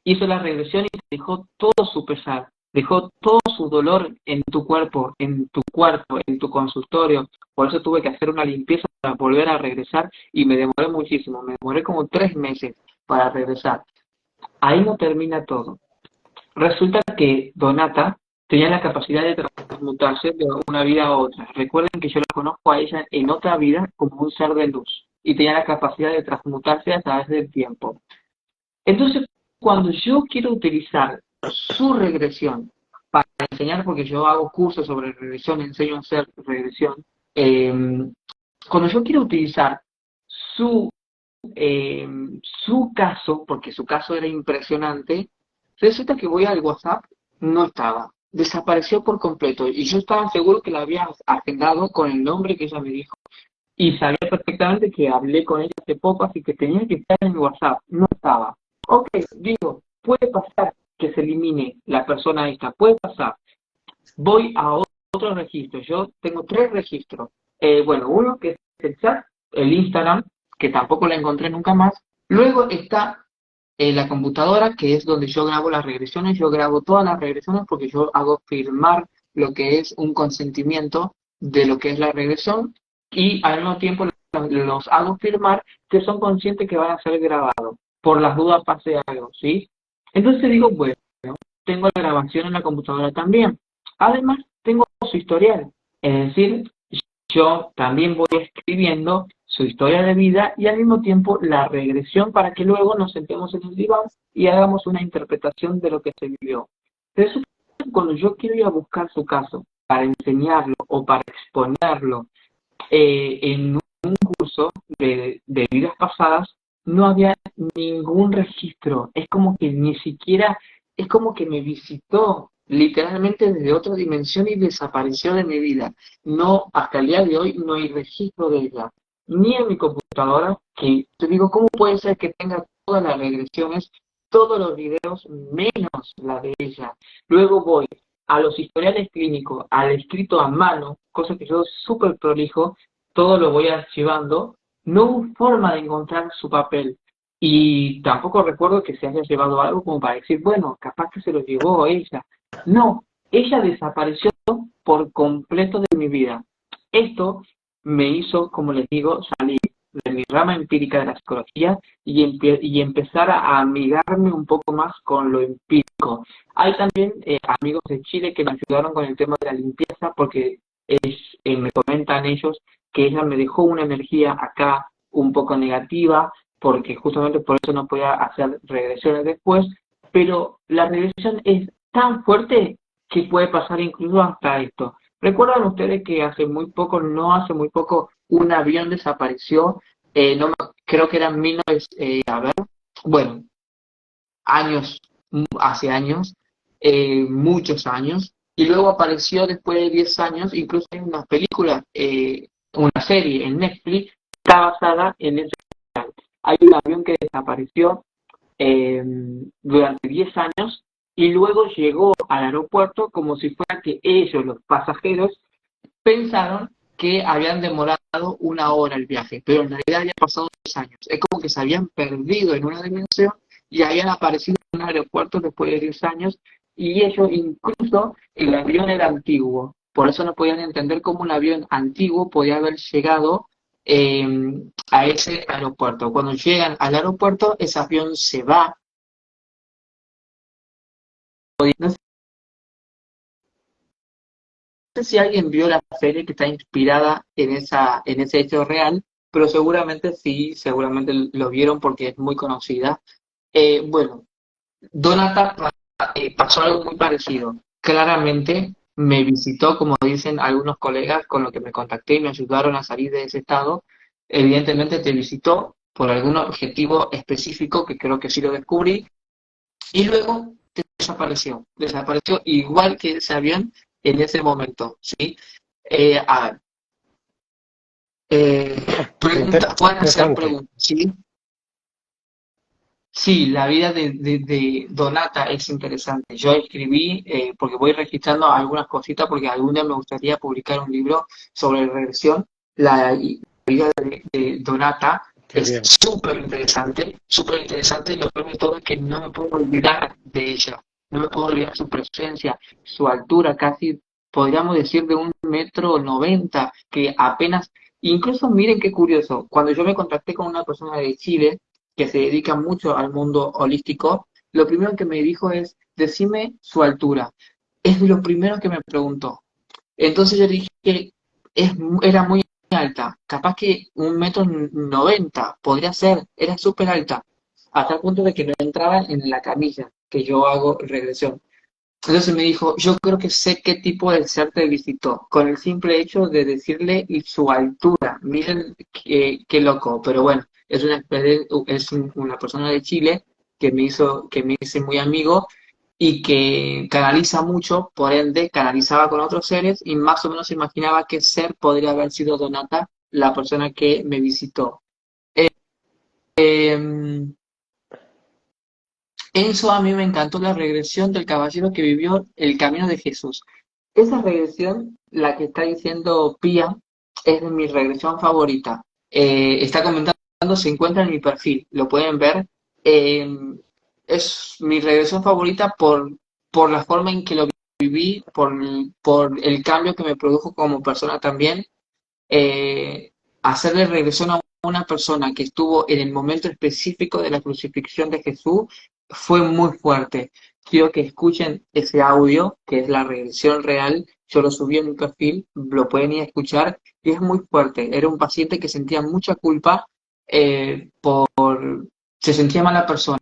hizo la regresión y dejó todo su pesar, dejó todo su dolor en tu cuerpo, en tu cuarto, en tu consultorio. Por eso tuve que hacer una limpieza para volver a regresar y me demoré muchísimo, me demoré como 3 meses para regresar. Ahí no termina todo. Resulta que Donata tenía la capacidad de transmutarse de una vida a otra. Recuerden que yo la conozco a ella en otra vida como un ser de luz y tenía la capacidad de transmutarse a través del tiempo. Entonces, cuando yo quiero utilizar su regresión para enseñar, porque yo hago cursos sobre regresión, enseño a hacer regresión, cuando yo quiero utilizar su caso, porque su caso era impresionante, resulta que voy al WhatsApp, no estaba, desapareció por completo, y yo estaba seguro que la había agendado con el nombre que ella me dijo, y sabía perfectamente que hablé con ella hace poco, así que tenía que estar en mi WhatsApp, no estaba. Ok, digo, puede pasar que se elimine la persona esta, puede pasar. Voy a otro registro, yo tengo 3 registros. Bueno, uno que es el chat, el Instagram, que tampoco la encontré nunca más. Luego está la computadora, que es donde yo grabo las regresiones. Yo grabo todas las regresiones porque yo hago firmar lo que es un consentimiento de lo que es la regresión y al mismo tiempo los hago firmar que son conscientes que van a ser grabados. Por las dudas pase algo, ¿sí? Entonces digo, bueno, tengo la grabación en la computadora también. Además, tengo su historial. Es decir, yo también voy escribiendo su historia de vida y al mismo tiempo la regresión para que luego nos sentemos en el diván y hagamos una interpretación de lo que se vivió. Pero eso, cuando yo quiero ir a buscar su caso para enseñarlo o para exponerlo en un curso de vidas pasadas, no había ningún registro. Es como que ni siquiera, es como que me visitó literalmente desde otra dimensión y desapareció de mi vida. No, hasta el día de hoy no hay registro de ella, ni en mi computadora, que te digo, ¿cómo puede ser que tenga todas las regresiones, todos los videos, menos la de ella? Luego voy a los historiales clínicos, al escrito a mano, cosa que yo súper prolijo, todo lo voy archivando, no hubo forma de encontrar su papel. Y tampoco recuerdo que se haya llevado algo como para decir, bueno, capaz que se lo llevó ella. No, ella desapareció por completo de mi vida. Esto me hizo, como les digo, salir de mi rama empírica de la psicología y empezar a amigarme un poco más con lo empírico. Hay también amigos de Chile que me ayudaron con el tema de la limpieza porque me comentan ellos que ella me dejó una energía acá un poco negativa, porque justamente por eso no podía hacer regresiones después, pero la regresión es tan fuerte que puede pasar incluso hasta esto. ¿Recuerdan ustedes que hace muy poco, no hace muy poco, un avión desapareció? Creo que eran 1900, bueno, años, hace años, muchos años, y luego apareció después de 10 años, incluso hay una película, una serie en Netflix, está basada en ese. Hay un avión que desapareció durante 10 años y luego llegó al aeropuerto como si fuera que ellos, los pasajeros, pensaron que habían demorado 1 hora el viaje, pero en realidad había pasado 10 años. Es como que se habían perdido en una dimensión y habían aparecido en un aeropuerto después de 10 años y ellos incluso, el avión era antiguo. Por eso no podían entender cómo un avión antiguo podía haber llegado a ese aeropuerto. Cuando llegan al aeropuerto, ese avión se va. No sé si alguien vio la serie que está inspirada en ese hecho real, pero seguramente sí, seguramente lo vieron porque es muy conocida. Bueno, Donata pasó algo muy parecido. Claramente me visitó, como dicen algunos colegas con los que me contacté y me ayudaron a salir de ese estado. Evidentemente te visitó por algún objetivo específico, que creo que sí lo descubrí, y luego desapareció igual que ese avión en ese momento, ¿sí? Eh, a- pueden hacer Interesante. preguntas, ¿sí? Sí, la vida de Donata es interesante. Yo escribí, porque voy registrando algunas cositas, porque algún día me gustaría publicar un libro sobre regresión. La vida de Donata Qué es bien. súper interesante, y lo peor de todo es que no me puedo olvidar de ella. No me puedo olvidar su presencia, su altura, casi podríamos decir de 1,90 m, que apenas, incluso miren qué curioso, cuando yo me contacté con una persona de Chile, que se dedica mucho al mundo holístico, lo primero que me dijo es, decime su altura. Es lo primero que me preguntó. Entonces yo dije que era muy alta, capaz que 1,90 m, podría ser, era súper alta, hasta el punto de que no entraba en la camilla, que yo hago regresión. Entonces me dijo, yo creo que sé qué tipo de ser te visitó, con el simple hecho de decirle su altura. Miren qué loco, pero bueno, una persona de Chile que me hice muy amigo y que canaliza mucho, por ende canalizaba con otros seres y más o menos imaginaba qué ser podría haber sido Donata, la persona que me visitó. Em, Eso a mí me encantó, la regresión del caballero que vivió el camino de Jesús. Esa regresión, la que está diciendo Pía, es mi regresión favorita. Está comentando, se encuentra en mi perfil, lo pueden ver. Eh, es mi regresión favorita por la forma en que lo viví, por el cambio que me produjo como persona también. Hacerle regresión a una persona que estuvo en el momento específico de la crucifixión de Jesús fue muy fuerte. Quiero que escuchen ese audio, que es la regresión real. Yo lo subí en mi perfil, lo pueden ir a escuchar, y es muy fuerte. Era un paciente que sentía mucha culpa, se sentía mala persona.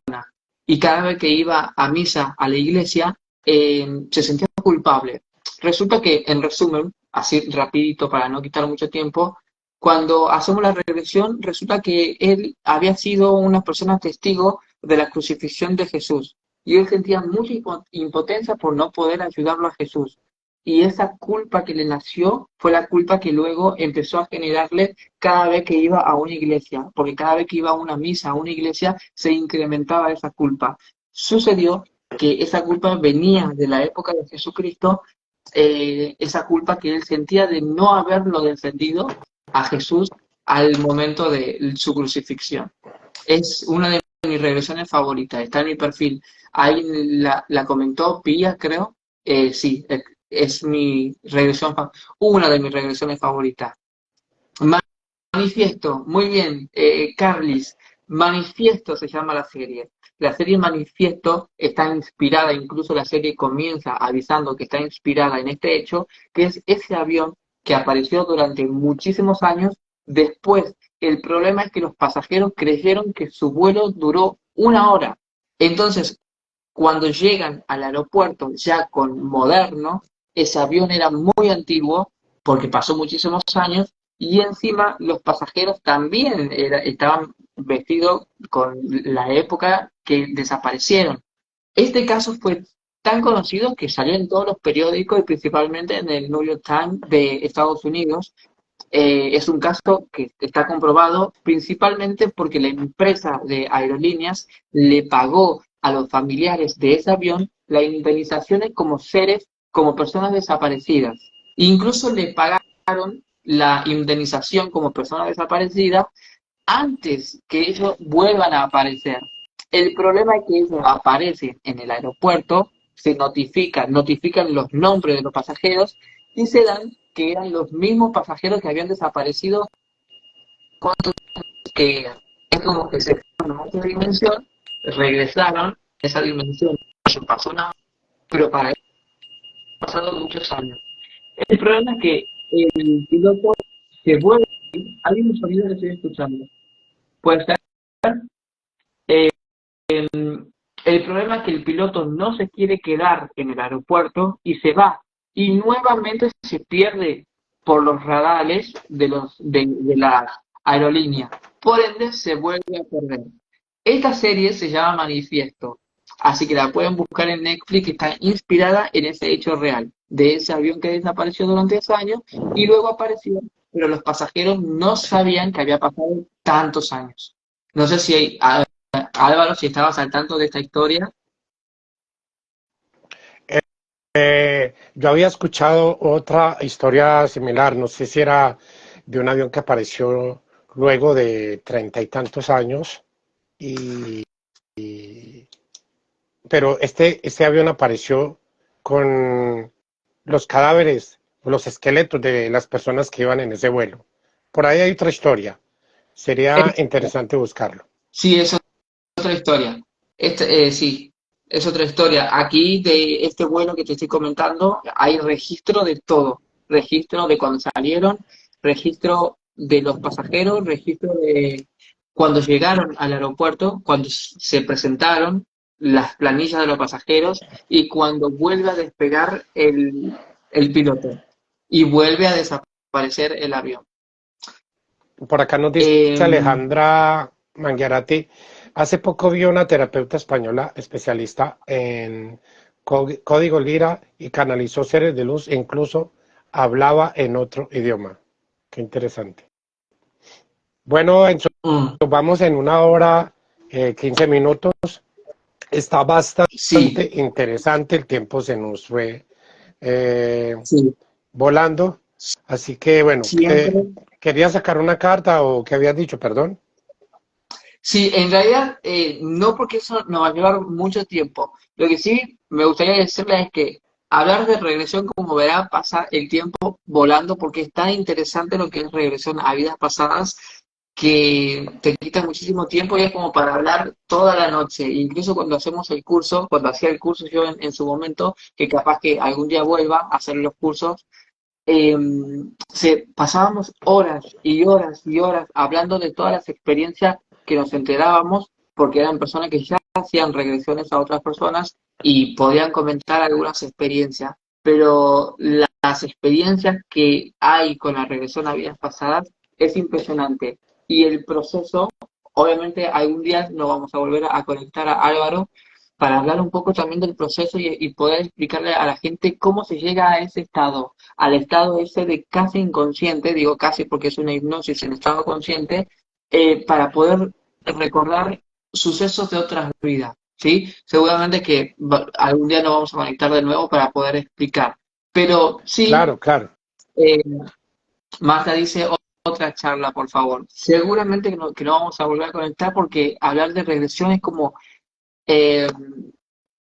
Y cada vez que iba a misa, a la iglesia, se sentía culpable. Resulta que, en resumen, así rapidito para no quitar mucho tiempo, cuando hacemos la regresión, resulta que él había sido una persona testigo de la crucifixión de Jesús. Y él sentía mucha impotencia por no poder ayudarlo a Jesús. Y esa culpa que le nació fue la culpa que luego empezó a generarle cada vez que iba a una iglesia, porque cada vez que iba a una misa, a una iglesia, se incrementaba esa culpa. Sucedió que esa culpa venía de la época de Jesucristo, esa culpa que él sentía de no haberlo defendido a Jesús al momento de su crucifixión. Es una de mis regresiones favoritas, está en mi perfil. Ahí la comentó Pía, creo. Sí, es mi regresión, una de mis regresiones favoritas. Manifiesto, muy bien, Carlis. Manifiesto se llama la serie. La serie Manifiesto está inspirada, incluso la serie comienza avisando que está inspirada en este hecho, que es ese avión que apareció durante muchísimos años. Después, el problema es que los pasajeros creyeron que su vuelo duró 1 hora. Entonces, cuando llegan al aeropuerto ya con moderno, ese avión era muy antiguo porque pasó muchísimos años, y encima los pasajeros también estaban vestidos con la época que desaparecieron. Este caso fue tan conocido que salió en todos los periódicos y principalmente en el New York Times de Estados Unidos. Es un caso que está comprobado principalmente porque la empresa de aerolíneas le pagó a los familiares de ese avión las indemnizaciones como seres, como personas desaparecidas. Incluso le pagaron la indemnización como personas desaparecidas antes que ellos vuelvan a aparecer. El problema es que ellos aparecen en el aeropuerto, se notifican los nombres de los pasajeros y se dan que eran los mismos pasajeros que habían desaparecido, que eran. Es como que se fueron a otra dimensión, regresaron a esa dimensión, se pasó pero para ellos han pasado muchos años. El problema es que el piloto se vuelve, hay un sonido que estoy escuchando, puede ser. Eh, el problema es que el piloto no se quiere quedar en el aeropuerto y se va. Y nuevamente se pierde por los radares de las aerolínea. Por ende, se vuelve a perder. Esta serie se llama Manifiesto, así que la pueden buscar en Netflix, que está inspirada en ese hecho real, de ese avión que desapareció durante 2 años y luego apareció, pero los pasajeros no sabían que había pasado tantos años. No sé si Álvaro, si estabas al tanto de esta historia. Yo había escuchado otra historia similar, no sé si era de un avión que apareció luego de 30 y tantos años, y, pero este avión apareció con los cadáveres, los esqueletos de las personas que iban en ese vuelo. Por ahí hay otra historia, sería interesante buscarlo. Sí, es otra historia. Sí, es otra historia. Aquí de este vuelo que te estoy comentando hay registro de todo. Registro de cuando salieron, registro de los pasajeros, registro de cuando llegaron al aeropuerto, cuando se presentaron las planillas de los pasajeros y cuando vuelve a despegar el piloto y vuelve a desaparecer el avión. Por acá nos dice Em, Alejandra Mangiarati, hace poco vi una terapeuta española especialista en código Lira y canalizó seres de luz e incluso hablaba en otro idioma. Qué interesante. Bueno, Enzo, mm, vamos en 1 hora, 15 minutos. Está sí, bastante interesante, el tiempo se nos fue eh, sí. volando. Así que bueno, Siempre. ¿quería sacar una carta o qué habías dicho, perdón? Sí, en realidad no, porque eso nos va a llevar mucho tiempo. Lo que sí me gustaría decirle es que hablar de regresión, como verá, pasa el tiempo volando porque es tan interesante lo que es regresión a vidas pasadas que te quita muchísimo tiempo y es como para hablar toda la noche. Incluso cuando hacemos el curso, cuando hacía el curso yo en su momento, que capaz que algún día vuelva a hacer los cursos, eh, pasábamos horas y horas y horas hablando de todas las experiencias que nos enterábamos, porque eran personas que ya hacían regresiones a otras personas y podían comentar algunas experiencias, pero las experiencias que hay con la regresión a vidas pasadas es impresionante. Y el proceso, obviamente algún día nos vamos a volver a conectar a Álvaro para hablar un poco también del proceso y poder explicarle a la gente cómo se llega a ese estado, al estado ese de casi inconsciente, digo casi porque es una hipnosis en estado consciente, para poder recordar sucesos de otras vidas, ¿sí? Seguramente que algún día nos vamos a conectar de nuevo para poder explicar. Pero sí, Claro, claro. eh, Marta dice otra charla, por favor. Seguramente que no vamos a volver a conectar porque hablar de regresión es como... eh,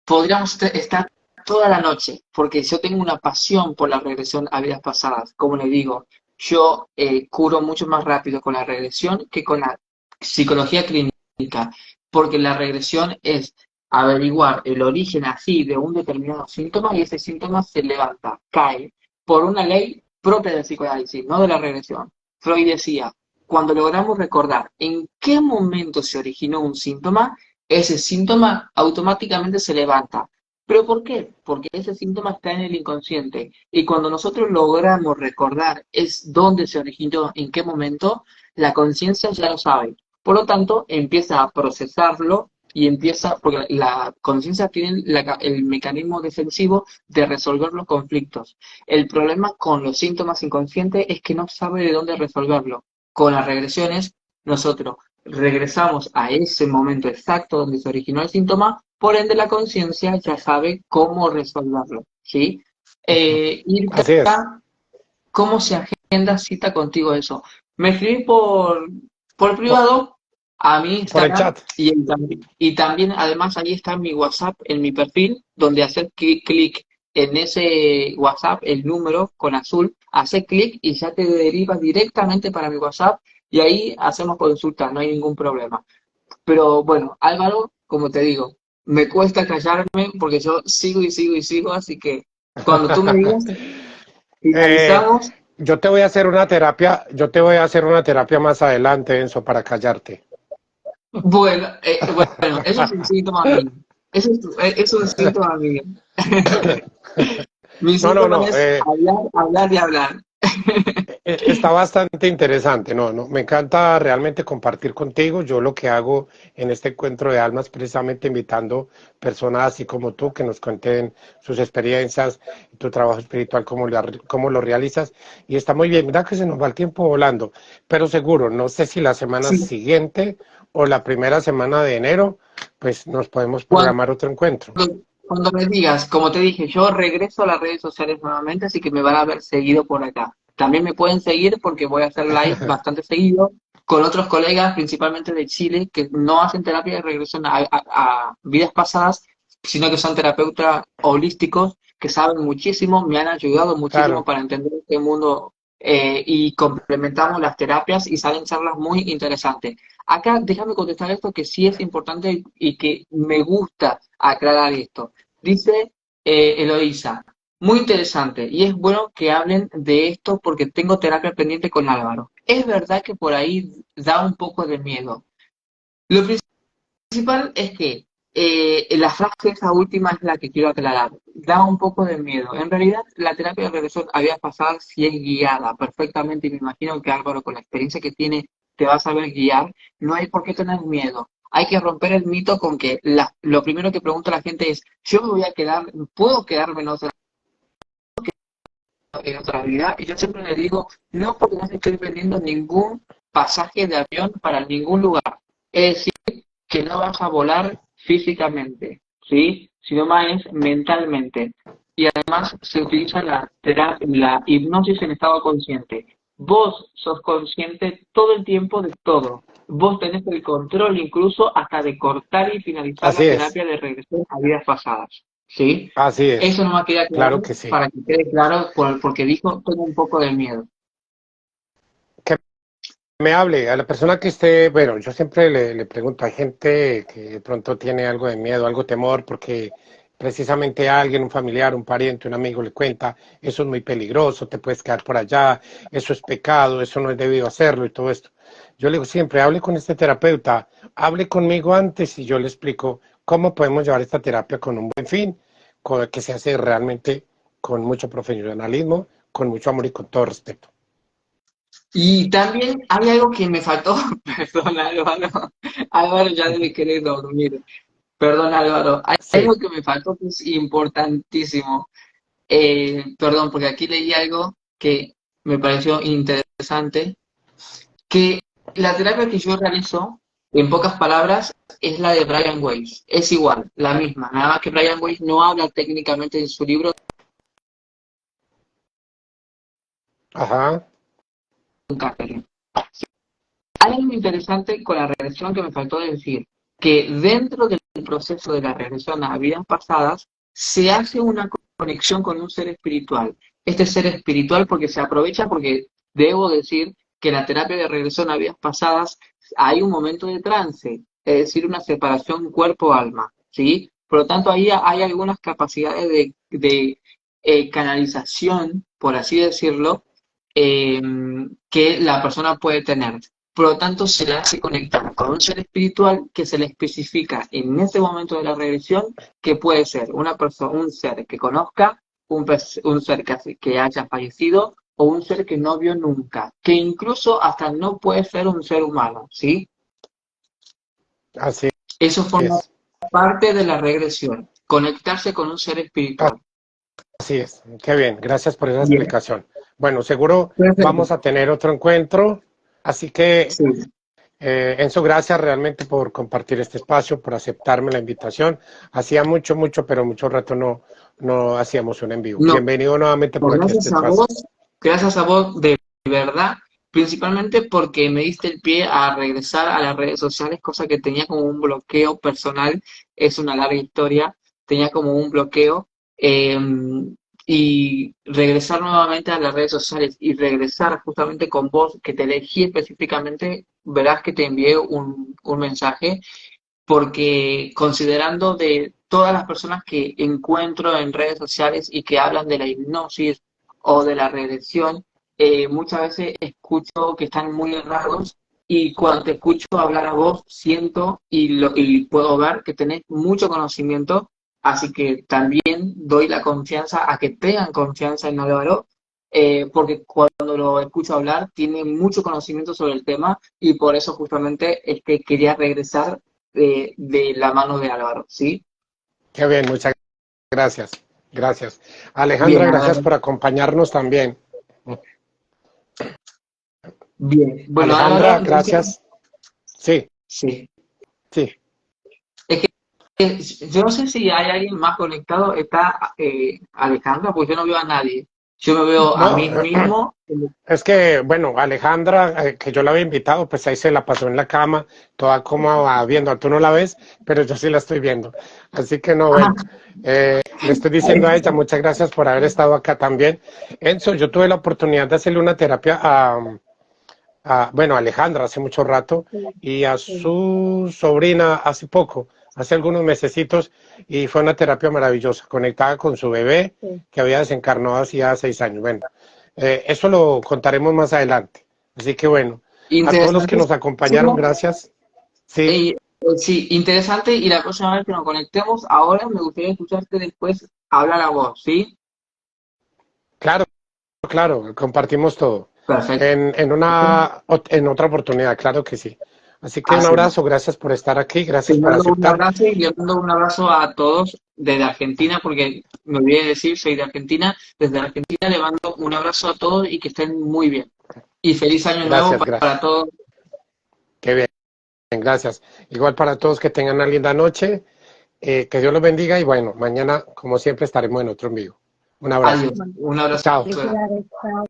podríamos estar toda la noche, porque yo tengo una pasión por la regresión a vidas pasadas. Como le digo, yo curo mucho más rápido con la regresión que con la psicología clínica, porque la regresión es averiguar el origen así de un determinado síntoma y ese síntoma se levanta, cae, por una ley propia del psicoanálisis, no de la regresión. Freud decía, cuando logramos recordar en qué momento se originó un síntoma, ese síntoma automáticamente se levanta. ¿Pero por qué? Porque ese síntoma está en el inconsciente. Y cuando nosotros logramos recordar es dónde se originó, en qué momento, la conciencia ya lo sabe. Por lo tanto, empieza a procesarlo y empieza, porque la conciencia tiene el mecanismo defensivo de resolver los conflictos. El problema con los síntomas inconscientes es que no sabe de dónde resolverlo. Con las regresiones, nosotros regresamos a ese momento exacto donde se originó el síntoma, por ende la conciencia ya sabe cómo resolverlo, ¿sí? Así es. Irka, ¿cómo se agenda cita contigo eso? Me escribí por Por, privado a mi por el Instagram chat. y también además ahí está mi WhatsApp en mi perfil, donde hacer clic en ese WhatsApp, el número con azul, hace clic y ya te deriva directamente para mi WhatsApp y ahí hacemos consultas, no hay ningún problema. Pero bueno, Álvaro, como te digo, me cuesta callarme porque yo sigo y sigo y sigo, así que cuando tú me digas, Eh, finalizamos. yo te voy a hacer una terapia, yo te voy a hacer una terapia más adelante, Enzo, para callarte. Bueno, bueno, eso es un síntoma mío. Eso es un síntoma mío. Mi No, no, síntoma no. es hablar, hablar y hablar. Está bastante interesante, no, no, me encanta realmente compartir contigo. Yo lo que hago en este encuentro de almas, precisamente invitando personas así como tú que nos cuenten sus experiencias, tu trabajo espiritual, cómo lo realizas. Y está muy bien, mira que se nos va el tiempo volando, pero seguro, no sé si la semana Sí, siguiente o la primera semana de enero, pues nos podemos cuando, programar otro encuentro. cuando me digas, como te dije, yo regreso a las redes sociales nuevamente, así que me van a ver seguido por acá. También me pueden seguir porque voy a hacer live bastante seguido con otros colegas, principalmente de Chile, que no hacen terapia de regresión a vidas pasadas, sino que son terapeutas holísticos que saben muchísimo, me han ayudado muchísimo Claro, para entender este mundo y complementamos las terapias y salen charlas muy interesantes. Acá déjame contestar esto que sí es importante y que me gusta aclarar esto. Dice Eloísa, muy interesante y es bueno que hablen de esto porque tengo terapia pendiente con Álvaro. Es verdad que por ahí da un poco de miedo. Lo principal es que la frase esa última es la que quiero aclarar. Da un poco de miedo. En realidad, la terapia de regresión había pasado si es guiada perfectamente y me imagino que Álvaro, con la experiencia que tiene, te va a saber guiar. No hay por qué tener miedo. Hay que romper el mito con que lo primero que pregunta la gente es, yo me voy a quedar, ¿puedo quedarme en otra vida? Y yo siempre le digo, no, porque no te estoy vendiendo ningún pasaje de avión para ningún lugar. Es decir, que no vas a volar físicamente, ¿sí? Sino más es mentalmente. Y además se utiliza la hipnosis en estado consciente. Vos sos consciente todo el tiempo de todo. Vos tenés el control incluso hasta de cortar y finalizar así la es, terapia de regresión a vidas pasadas, ¿sí? así es, Eso no me queda claro claro que sí. para que quede claro porque dijo tengo un poco de miedo. Que me hable a la persona que esté, bueno, yo siempre le pregunto, hay gente que de pronto tiene algo de miedo, algo de temor, porque precisamente alguien, un familiar, un pariente, un amigo le cuenta, eso es muy peligroso, te puedes quedar por allá, eso es pecado, eso no es debido hacerlo y todo esto. Yo le digo siempre, hable con este terapeuta, hable conmigo antes y yo le explico cómo podemos llevar esta terapia con un buen fin, que se hace realmente con mucho profesionalismo, con mucho amor y con todo respeto. Y también hay algo que me faltó, perdón Álvaro, Álvaro ya debe querer dormir, perdón Álvaro, hay Sí, algo que me faltó que es importantísimo. Perdón, porque aquí leí algo que me pareció interesante, que la terapia que yo realizo, en pocas palabras, es la de Brian Weiss, es igual, la misma, nada más que Brian Weiss no habla técnicamente en su libro ajá, de Catherine. Hay algo interesante con la regresión que me faltó decir, que dentro del proceso de la regresión a vidas pasadas se hace una conexión con un ser espiritual. Este ser espiritual porque se aprovecha, porque debo decir que en la terapia de regresión a vidas pasadas hay un momento de trance, es decir, una separación cuerpo-alma, ¿sí? Por lo tanto, ahí hay algunas capacidades de canalización, por así decirlo, eh, que la persona puede tener. Por lo tanto, se le hace conectar con un ser espiritual que se le especifica en ese momento de la regresión que puede ser una persona, un ser que conozca, un ser que haya fallecido o un ser que no vio nunca, que incluso hasta no puede ser un ser humano, ¿sí? así Eso forma es. parte de la regresión, conectarse con un ser espiritual. Así es, qué bien, gracias por esa Bien, explicación. Bueno, seguro perfecto. vamos a tener otro encuentro, así que Sí. Enzo, gracias realmente por compartir este espacio, por aceptarme la invitación. Hacía mucho, mucho, pero mucho rato no hacíamos un en vivo. No, Bienvenido nuevamente por aquí a este espacio. Gracias a vos de verdad, principalmente porque me diste el pie a regresar a las redes sociales, cosa que tenía como un bloqueo personal, es una larga historia, tenía como un bloqueo, eh, y regresar nuevamente a las redes sociales y regresar justamente con vos, que te elegí específicamente, verás que te envié un mensaje porque considerando de todas las personas que encuentro en redes sociales y que hablan de la hipnosis o de la regresión, muchas veces escucho que están muy errados y cuando te escucho hablar a vos siento y puedo ver que tenés mucho conocimiento, así que también doy la confianza a que tengan confianza en Álvaro, porque cuando lo escucho hablar tiene mucho conocimiento sobre el tema y por eso justamente quería regresar de la mano de Álvaro, ¿sí? Qué bien, muchas gracias. Gracias. Alejandra, Bien, gracias Álvaro. por acompañarnos también. Bien. Bueno, Alejandra, Álvaro, entonces, gracias. Sí, sí. sí. Yo no sé si hay alguien más conectado. Está Alejandra, pues yo no veo a nadie. Yo me veo a No, mí mismo. es que, bueno, Alejandra, que yo la había invitado, pues ahí se la pasó en la cama, toda cómoda viendo. Tú no la ves, pero yo sí la estoy viendo. Así que no, Ah, bueno, le estoy diciendo a ella, muchas gracias por haber estado acá también. Enzo, yo tuve la oportunidad de hacerle una terapia bueno, a Alejandra hace mucho rato Sí, y a sí. su sobrina hace poco, hace algunos mesecitos, y fue una terapia maravillosa, conectada con su bebé Sí. que había desencarnado hacía 6 años. Bueno, eso lo contaremos más adelante. Así que bueno, a todos los que nos acompañaron, interesantísimo. gracias. Sí, Sí, interesante. Y la próxima vez que nos conectemos, ahora me gustaría escucharte después hablar a vos, ¿sí? claro, claro, compartimos todo. Perfecto. En otra oportunidad, claro que sí. Así que un Así es. abrazo, gracias por estar aquí, Te gracias por mando un aceptar. abrazo y le mando un abrazo a todos desde Argentina, porque me olvidé de decir, soy de Argentina. Desde Argentina le mando un abrazo a todos y que estén muy bien. Y feliz año nuevo Gracias, para gracias. todos. Qué bien, gracias. Igual para todos que tengan una linda noche, que Dios los bendiga y bueno, mañana, como siempre, estaremos en otro en vivo. Un abrazo. Adiós. Un abrazo. Chao. Felicidades, chao.